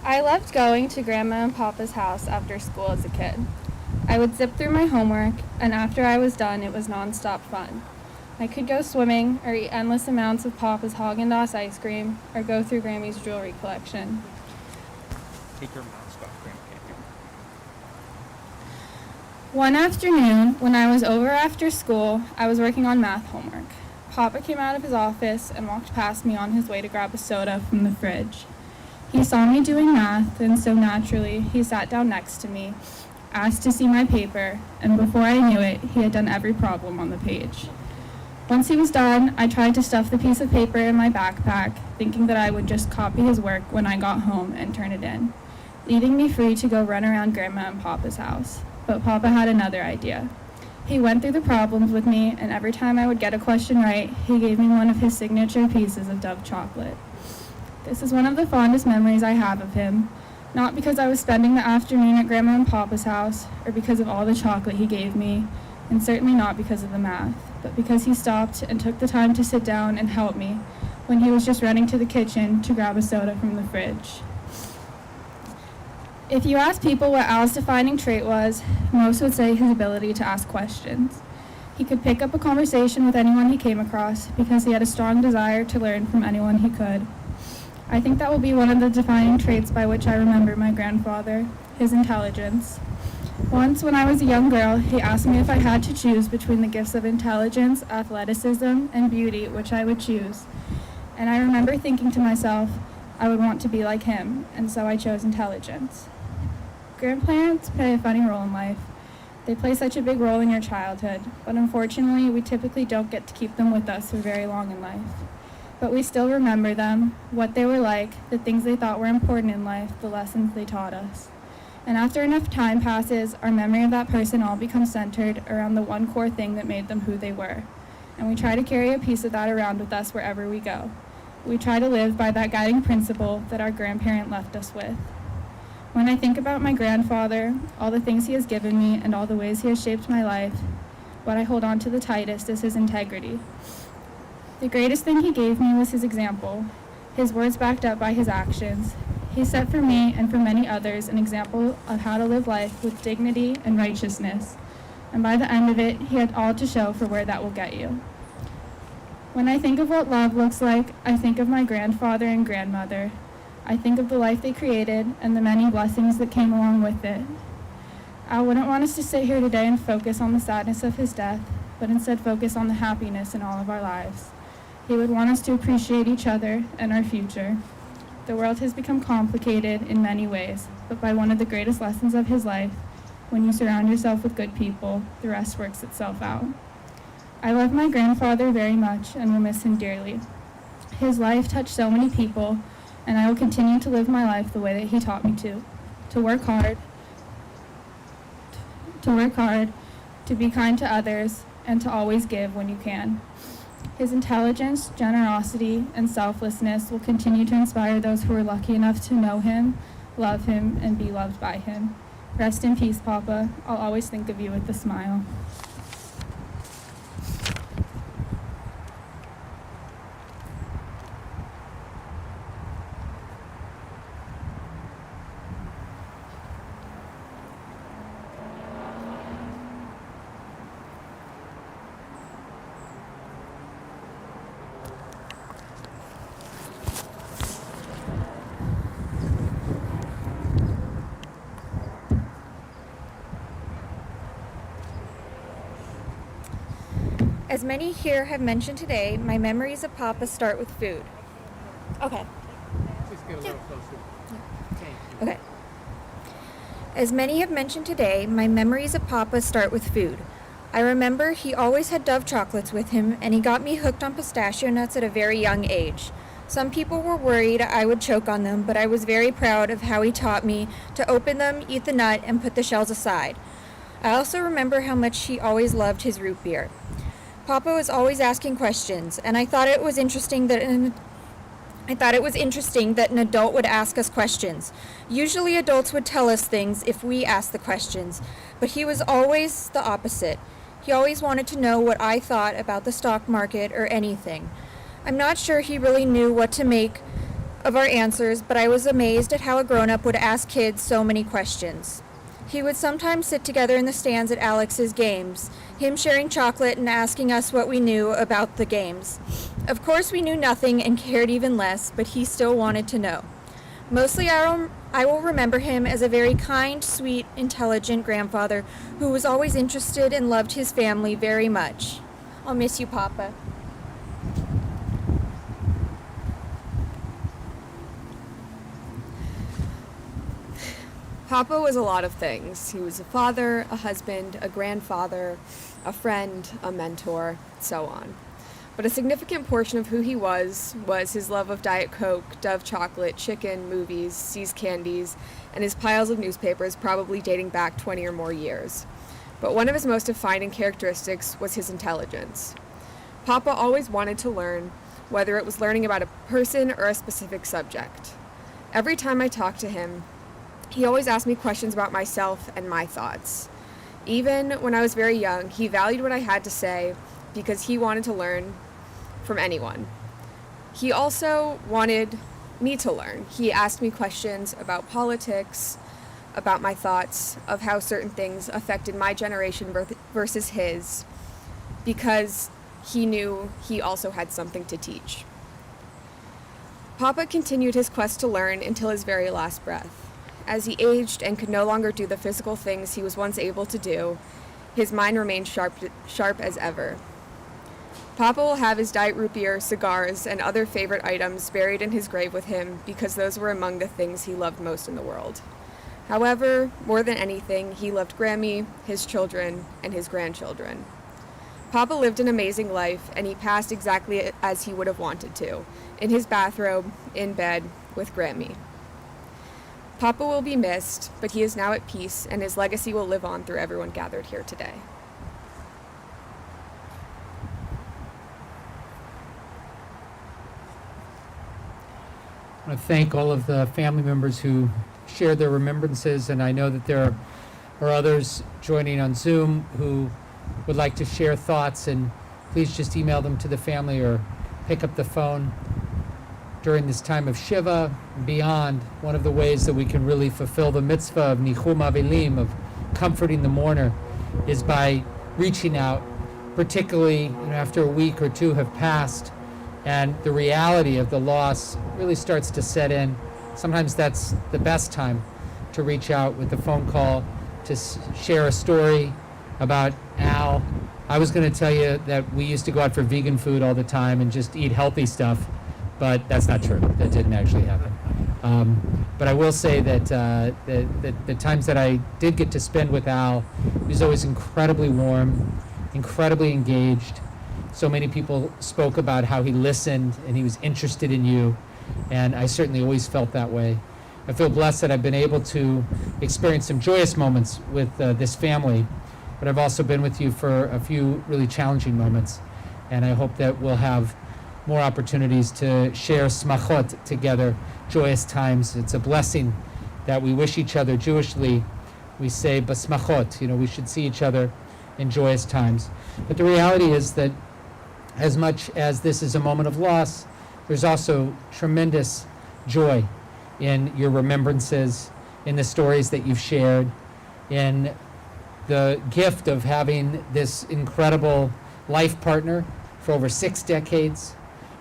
I loved going to Grandma and Papa's house after school as a kid. I would zip through my homework, and after I was done, it was nonstop fun. I could go swimming, or eat endless amounts of Papa's Haagen-Dazs ice cream, or go through Grammy's jewelry collection. Take your mask off, Grandpa. One afternoon, when I was over after school, I was working on math homework. Papa came out of his office and walked past me on his way to grab a soda from the fridge. He saw me doing math, and so naturally, he sat down next to me, asked to see my paper, and before I knew it, he had done every problem on the page. Once he was done, I tried to stuff the piece of paper in my backpack, thinking that I would just copy his work when I got home and turn it in, leaving me free to go run around Grandma and Papa's house. But Papa had another idea. He went through the problems with me, and every time I would get a question right, he gave me one of his signature pieces of Dove chocolate. This is one of the fondest memories I have of him, not because I was spending the afternoon at Grandma and Papa's house, or because of all the chocolate he gave me, and certainly not because of the math, but because he stopped and took the time to sit down and help me when he was just running to the kitchen to grab a soda from the fridge. If you ask people what Al's defining trait was, most would say his ability to ask questions. He could pick up a conversation with anyone he came across because he had a strong desire to learn from anyone he could. I think that will be one of the defining traits by which I remember my grandfather, his intelligence. Once, when I was a young girl, he asked me if I had to choose between the gifts of intelligence, athleticism, and beauty, which I would choose. And I remember thinking to myself, I would want to be like him, and so I chose intelligence. Grandparents play a funny role in life. They play such a big role in your childhood, but unfortunately, we typically don't get to keep them with us for very long in life. But we still remember them, what they were like, the things they thought were important in life, the lessons they taught us. And after enough time passes, our memory of that person all becomes centered around the one core thing that made them who they were. And we try to carry a piece of that around with us wherever we go. We try to live by that guiding principle that our grandparent left us with. When I think about my grandfather, all the things he has given me, and all the ways he has shaped my life, what I hold on to the tightest is his integrity. The greatest thing he gave me was his example, his words backed up by his actions. He set for me and for many others an example of how to live life with dignity and righteousness, and by the end of it, he had all to show for where that will get you. When I think of what love looks like, I think of my grandfather and grandmother. I think of the life they created and the many blessings that came along with it. I wouldn't want us to sit here today and focus on the sadness of his death, but instead focus on the happiness in all of our lives. He would want us to appreciate each other and our future. The world has become complicated in many ways, but by one of the greatest lessons of his life, when you surround yourself with good people, the rest works itself out. I love my grandfather very much and will miss him dearly. His life touched so many people, and I will continue to live my life the way that he taught me to work hard, to be kind to others, and to always give when you can. His intelligence, generosity, and selflessness will continue to inspire those who are lucky enough to know him, love him, and be loved by him. Rest in peace, Papa. I'll always think of you with a smile. As many here have mentioned today, my memories of Papa start with food. Okay. Just get a little closer. Thank you. Okay. As many have mentioned today, my memories of Papa start with food. I remember he always had Dove chocolates with him, and he got me hooked on pistachio nuts at a very young age. Some people were worried I would choke on them, but I was very proud of how he taught me to open them, eat the nut, and put the shells aside. I also remember how much he always loved his root beer. Papa was always asking questions, and I thought it was interesting that an adult would ask us questions. Usually adults would tell us things if we asked the questions, but he was always the opposite. He always wanted to know what I thought about the stock market or anything. I'm not sure he really knew what to make of our answers, but I was amazed at how a grown-up would ask kids so many questions. He would sometimes sit together in the stands at Alex's games, him sharing chocolate and asking us what we knew about the games. Of course we knew nothing and cared even less, but he still wanted to know. Mostly I will remember him as a very kind, sweet, intelligent grandfather who was always interested and loved his family very much. I'll miss you, Papa. Papa was a lot of things. He was a father, a husband, a grandfather, a friend, a mentor, so on. But a significant portion of who he was his love of Diet Coke, Dove chocolate, chicken, movies, See's candies, and his piles of newspapers probably dating back 20 or more years. But one of his most defining characteristics was his intelligence. Papa always wanted to learn, whether it was learning about a person or a specific subject. Every time I talked to him, he always asked me questions about myself and my thoughts. Even when I was very young, he valued what I had to say because he wanted to learn from anyone. He also wanted me to learn. He asked me questions about politics, about my thoughts, of how certain things affected my generation versus his, because he knew he also had something to teach. Papa continued his quest to learn until his very last breath. As he aged and could no longer do the physical things he was once able to do, his mind remained sharp as ever. Papa will have his Diet root beer, cigars, and other favorite items buried in his grave with him because those were among the things he loved most in the world. However, more than anything, he loved Grammy, his children, and his grandchildren. Papa lived an amazing life, and he passed exactly as he would have wanted to, in his bathrobe, in bed, with Grammy. Papa will be missed, but he is now at peace, and his legacy will live on through everyone gathered here today. I want to thank all of the family members who shared their remembrances, and I know that there are others joining on Zoom who would like to share thoughts, and please just email them to the family or pick up the phone during this time of Shiva and beyond. One of the ways that we can really fulfill the mitzvah of Nichum Avelim, of comforting the mourner, is by reaching out, particularly after a week or two have passed and the reality of the loss really starts to set in. Sometimes that's the best time to reach out with a phone call, to share a story about Al. I was going to tell you that we used to go out for vegan food all the time and just eat healthy stuff, but that's not true. That didn't actually happen. But I will say that the times that I did get to spend with Al, he was always incredibly warm, incredibly engaged. So many people spoke about how he listened and he was interested in you, and I certainly always felt that way. I feel blessed that I've been able to experience some joyous moments with this family, but I've also been with you for a few really challenging moments, and I hope that we'll have more opportunities to share smachot together, joyous times. It's a blessing that we wish each other Jewishly. We say basmachot, we should see each other in joyous times. But the reality is that as much as this is a moment of loss, there's also tremendous joy in your remembrances, in the stories that you've shared, in the gift of having this incredible life partner for over 6 decades,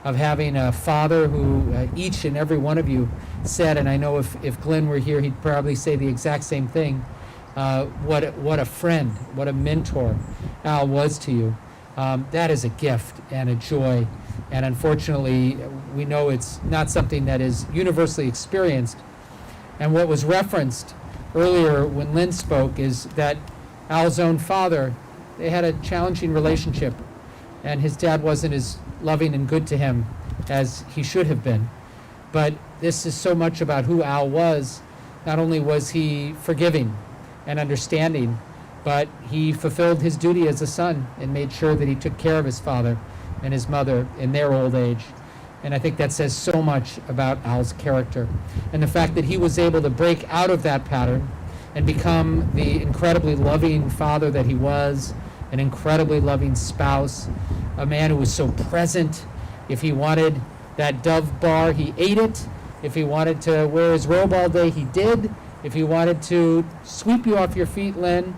of having a father who each and every one of you said, and I know if Glenn were here, he'd probably say the exact same thing, what a friend, what a mentor Al was to you. That is a gift and a joy, and unfortunately, we know it's not something that is universally experienced. And what was referenced earlier when Lynn spoke is that Al's own father, they had a challenging relationship, and his dad wasn't as loving and good to him as he should have been. But this is so much about who Al was. Not only was he forgiving and understanding, but he fulfilled his duty as a son and made sure that he took care of his father and his mother in their old age. And I think that says so much about Al's character. And the fact that he was able to break out of that pattern and become the incredibly loving father that he was, an incredibly loving spouse, a man who was so present. If he wanted that Dove bar, he ate it. If he wanted to wear his robe all day, he did. If he wanted to sweep you off your feet, Len,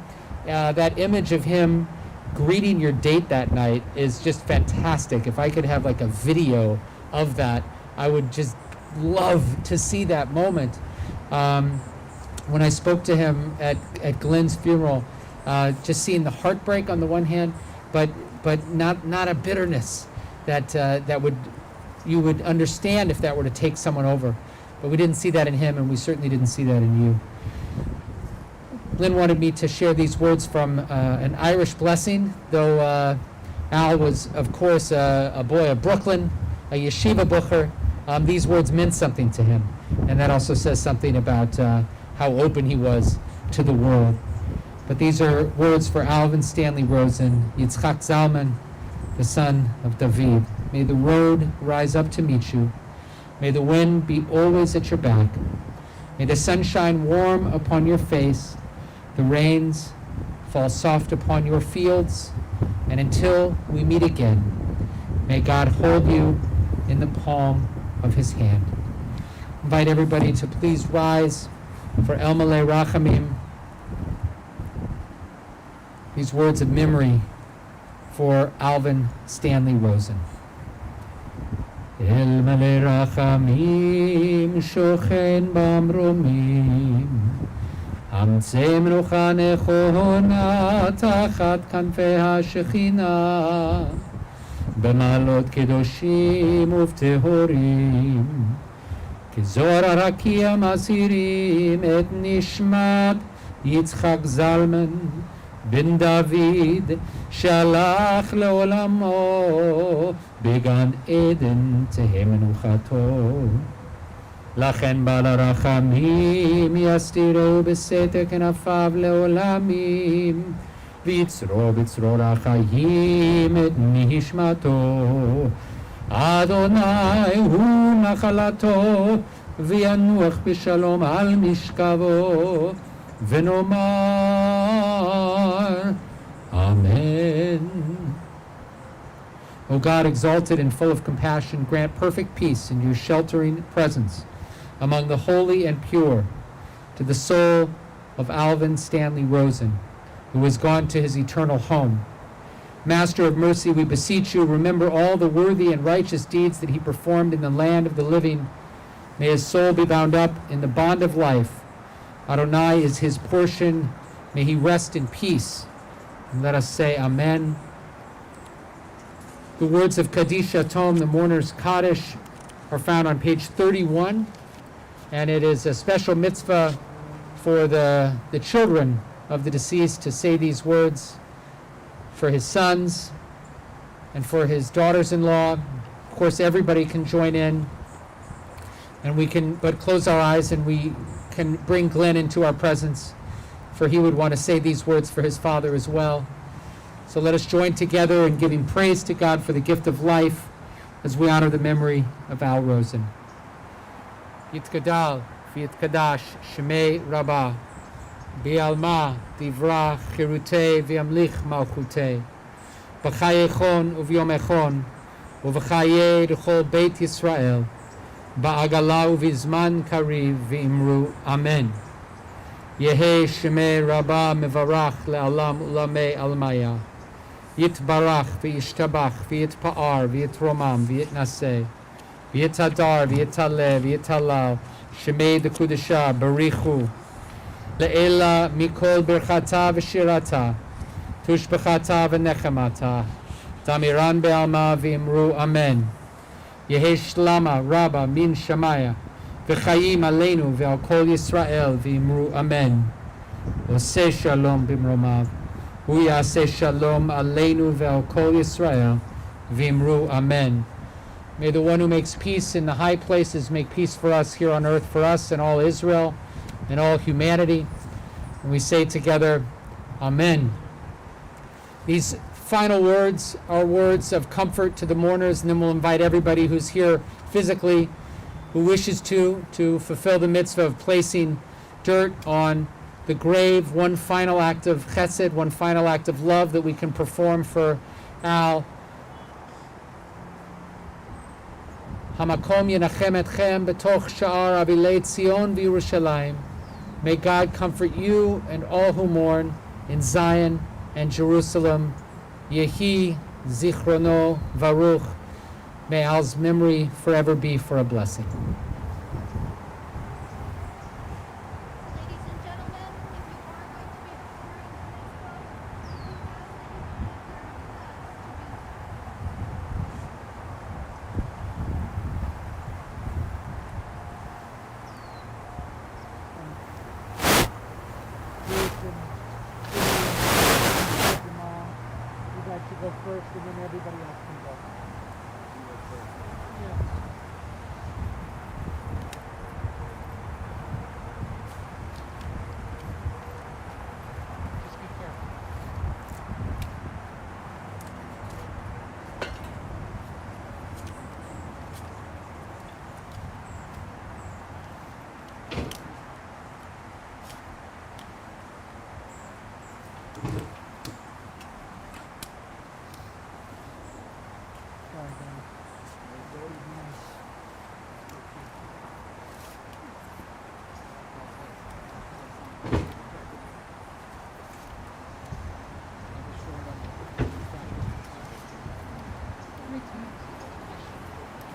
that image of him greeting your date that night is just fantastic. If I could have like a video of that, I would just love to see that moment. When I spoke to him at Glenn's funeral, just seeing the heartbreak on the one hand, but not a bitterness that you would understand if that were to take someone over. But we didn't see that in him, and we certainly didn't see that in you. Lynn wanted me to share these words from an Irish blessing, though Al was, of course, a boy of Brooklyn, a yeshiva bucher. These words meant something to him, and that also says something about how open he was to the world. But these are words for Alvin Stanley Rosen, Yitzchak Zalman, the son of David. May the road rise up to meet you. May the wind be always at your back. May the sunshine warm upon your face, the rains fall soft upon your fields, and until we meet again, may God hold you in the palm of his hand. Invite everybody to please rise for El Malei Rachamim, these words of memory for Alvin Stanley Rosen. El Malei Rachamim shochen במרומים, אמצי מנוחה נכונה תחת כנפי השכינה, במעלות קדושים ובטהורים, כזוהר הרקיע מזהירים את נשמת יצחק זלמן בן דוד שהלך לעולמו, בגן עדן תהא מנוחתו. לכן בעל הרחמים יסתירו בסתר כנפיו לעולמים, ויצרו בצרור החיים את נשמתו. אדוני הוא נחלתו, וינוח בשלום על משכבו, ונאמר אמן. O God, exalted and full of compassion, grant perfect peace in your sheltering presence among the holy and pure, to the soul of Alvin Stanley Rosen, who has gone to his eternal home. Master of mercy, we beseech you, remember all the worthy and righteous deeds that he performed in the land of the living. May his soul be bound up in the bond of life. Adonai is his portion. May he rest in peace. And let us say Amen. The words of Kaddish Atom, the mourner's Kaddish, are found on page 31, and it is a special mitzvah for the children of the deceased to say these words for his sons and for his daughters-in-law. Of course, everybody can join in, and we can but close our eyes and we can bring Glenn into our presence, for he would want to say these words for his father as well. So let us join together in giving praise to God for the gift of life as we honor the memory of Al Rosen. Yitkadal v'yitkadash shemei Rabbah, bi'alma divra chirutei v'yamlich malchutei, b'chayechon u'v'yomechon u'v'chayei d'chol Beit Yisrael, ba'agala u'v'zman kariv v'imru Amen. Yehe shemei Rabbah mevarach le'alam u'lamei almaya. Yitbarach v'yishtabach v'yitpa'ar v'yitromam v'yitnaseh v'yitadar v'yitaleh v'yitalal shemei dekudesha barichu le'ela mikol berchata v'shirata tushbechata v'nechemata tamiran be'alma v'imru Amen. Yehe shlama rabba min shamaya v'chayim aleinu ve'al kol Yisrael v'imru Amen. Oseh shalom b'mromav Hu yaseh shalom aleinu ve'al kol Yisrael v'imru Amen. May the one who makes peace in the high places make peace for us here on earth, for us and all Israel and all humanity. And we say together, Amen. These final words are words of comfort to the mourners, and then we'll invite everybody who's here physically, who wishes to fulfill the mitzvah of placing dirt on the grave, one final act of chesed, one final act of love that we can perform for Al. Hamakom yenachem etchem betoch sha'ar avilei Tzion v'Yerushalayim. May God comfort you and all who mourn in Zion and Jerusalem. Yehi zichrono varuch. May Al's memory forever be for a blessing. Go first. and then everybody else can go. Yeah. Just be careful. Sorry, guys.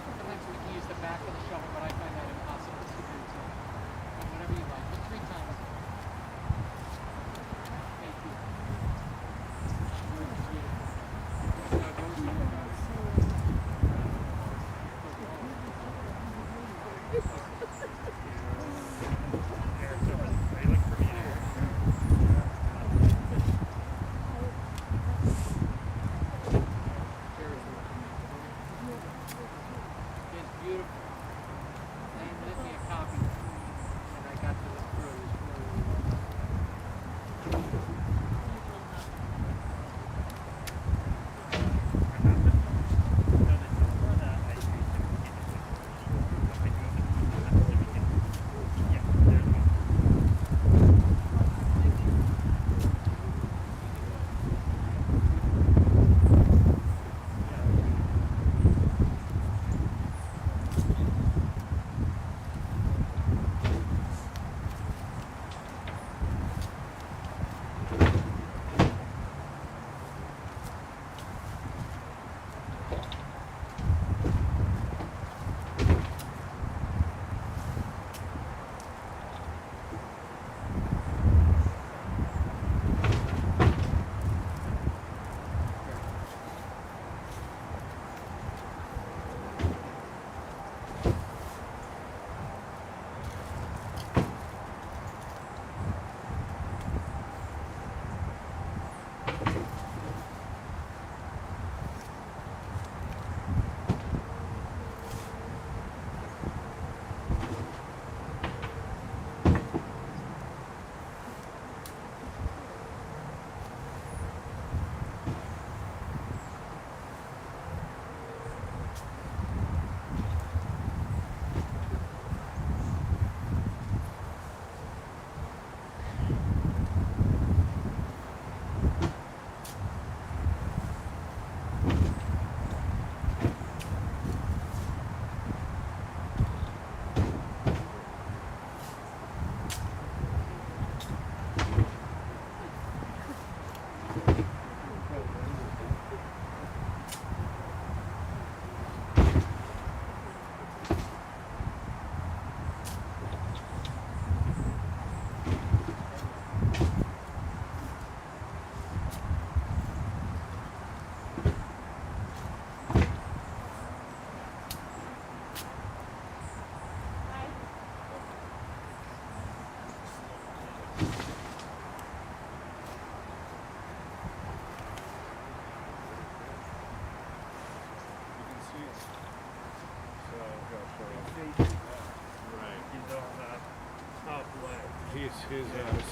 Sometimes we can use the back of the shovel, but I find that impossible to do too. But whatever you like, but 3 times. Thank you. It's beautiful. They lent me a copy, and I got to look through it.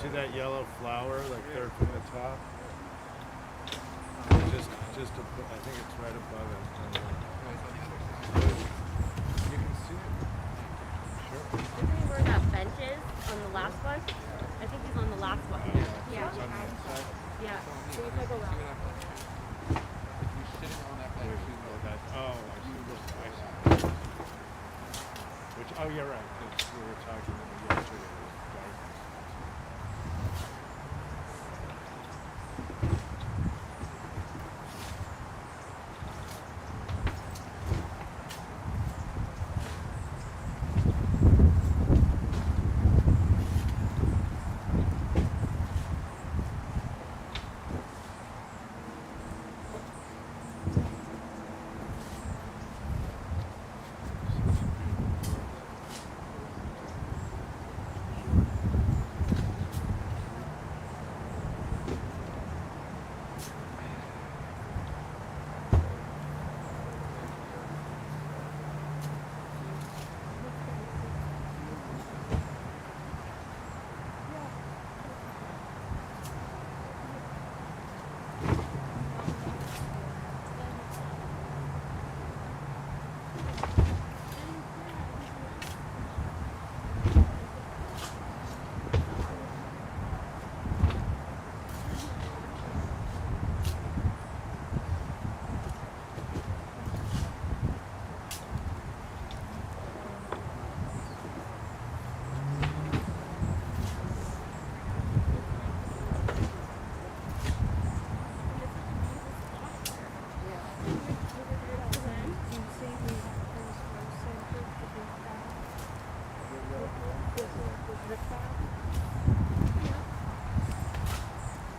See that yellow flower, like there from the top? Just I think it's right above it. You can see it? Sure. Isn't he where that bench is on the last one? I think he's on the last one. Yeah. It's on the inside? Yeah. Can you take a look? Oh, I see. Which, oh, you're right, because we were talking yesterday.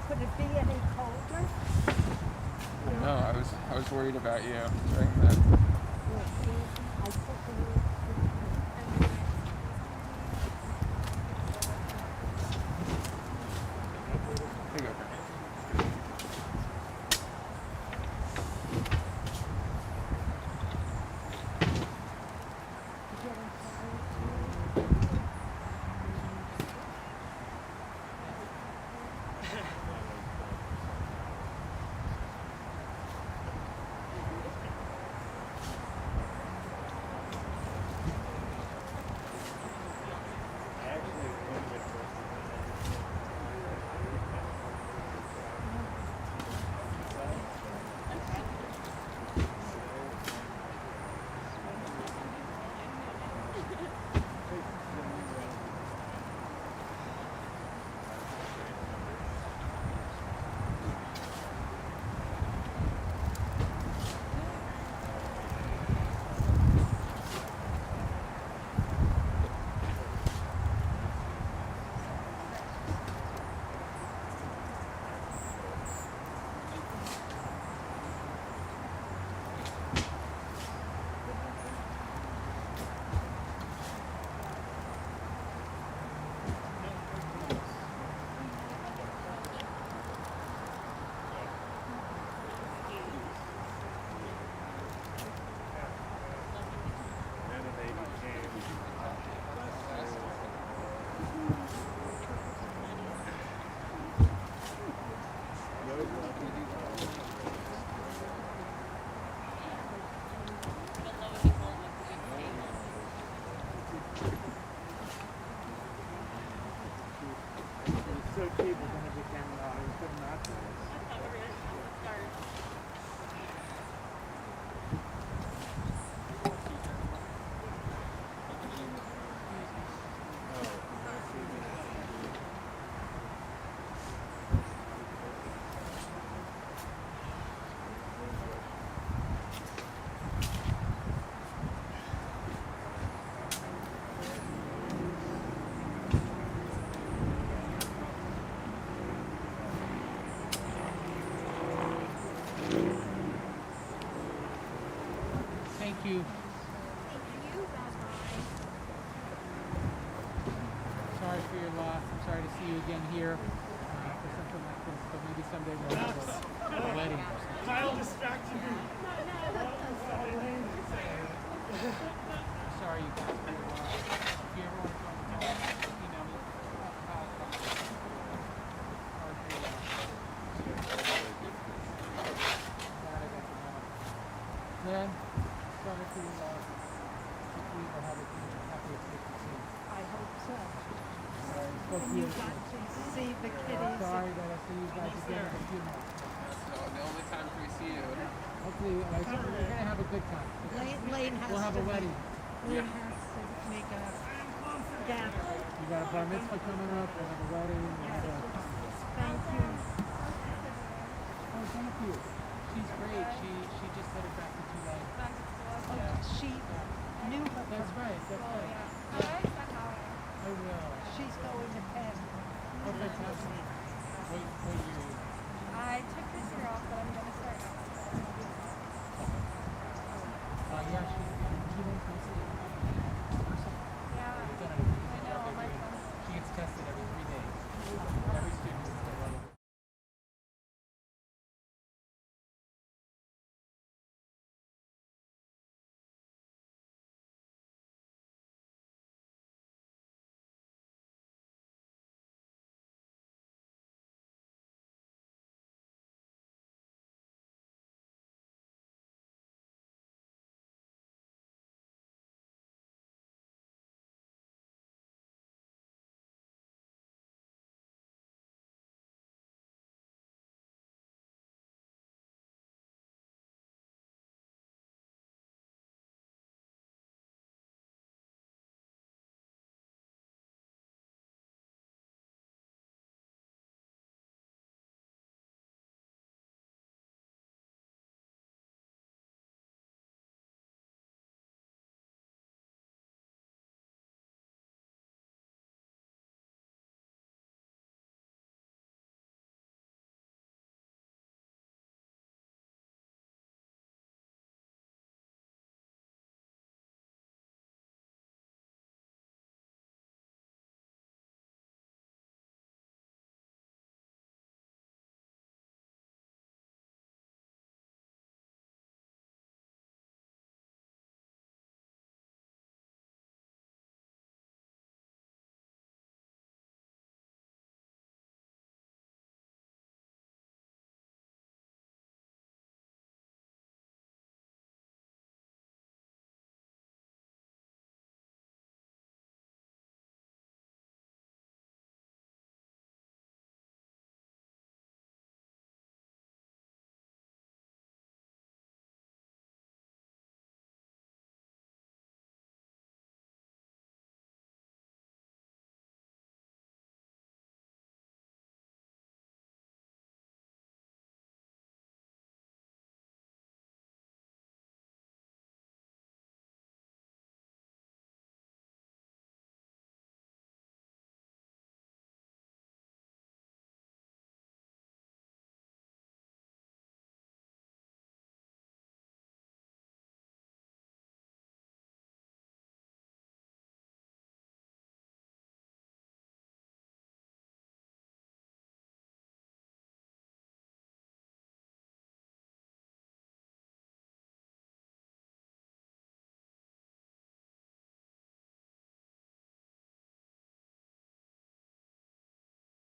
Could it be any colder? No, I was worried about you during that. Here you go. Thank you. Sorry for your loss. I'm sorry to see you again here for something like this, but maybe someday we'll have a wedding or something. Kyle distracted me. Sorry you guys for your loss. If you ever want to join the talk, email me. Then, sorry for your loss. Hopefully we'll have a happy Christmas soon. I hope so. Spoke to And you. you got to see the kitties. Sorry that I see you guys again in a few months. That's the only time we see you. Hopefully, we're gonna have a good time. Lane has We'll have a wedding. Lane has to make a gap. You got a bar mitzvah coming up. We'll have a wedding. We'll have a... Thank you. Oh, thank you. She's great. She just headed back to Tulane. She knew her. That's right.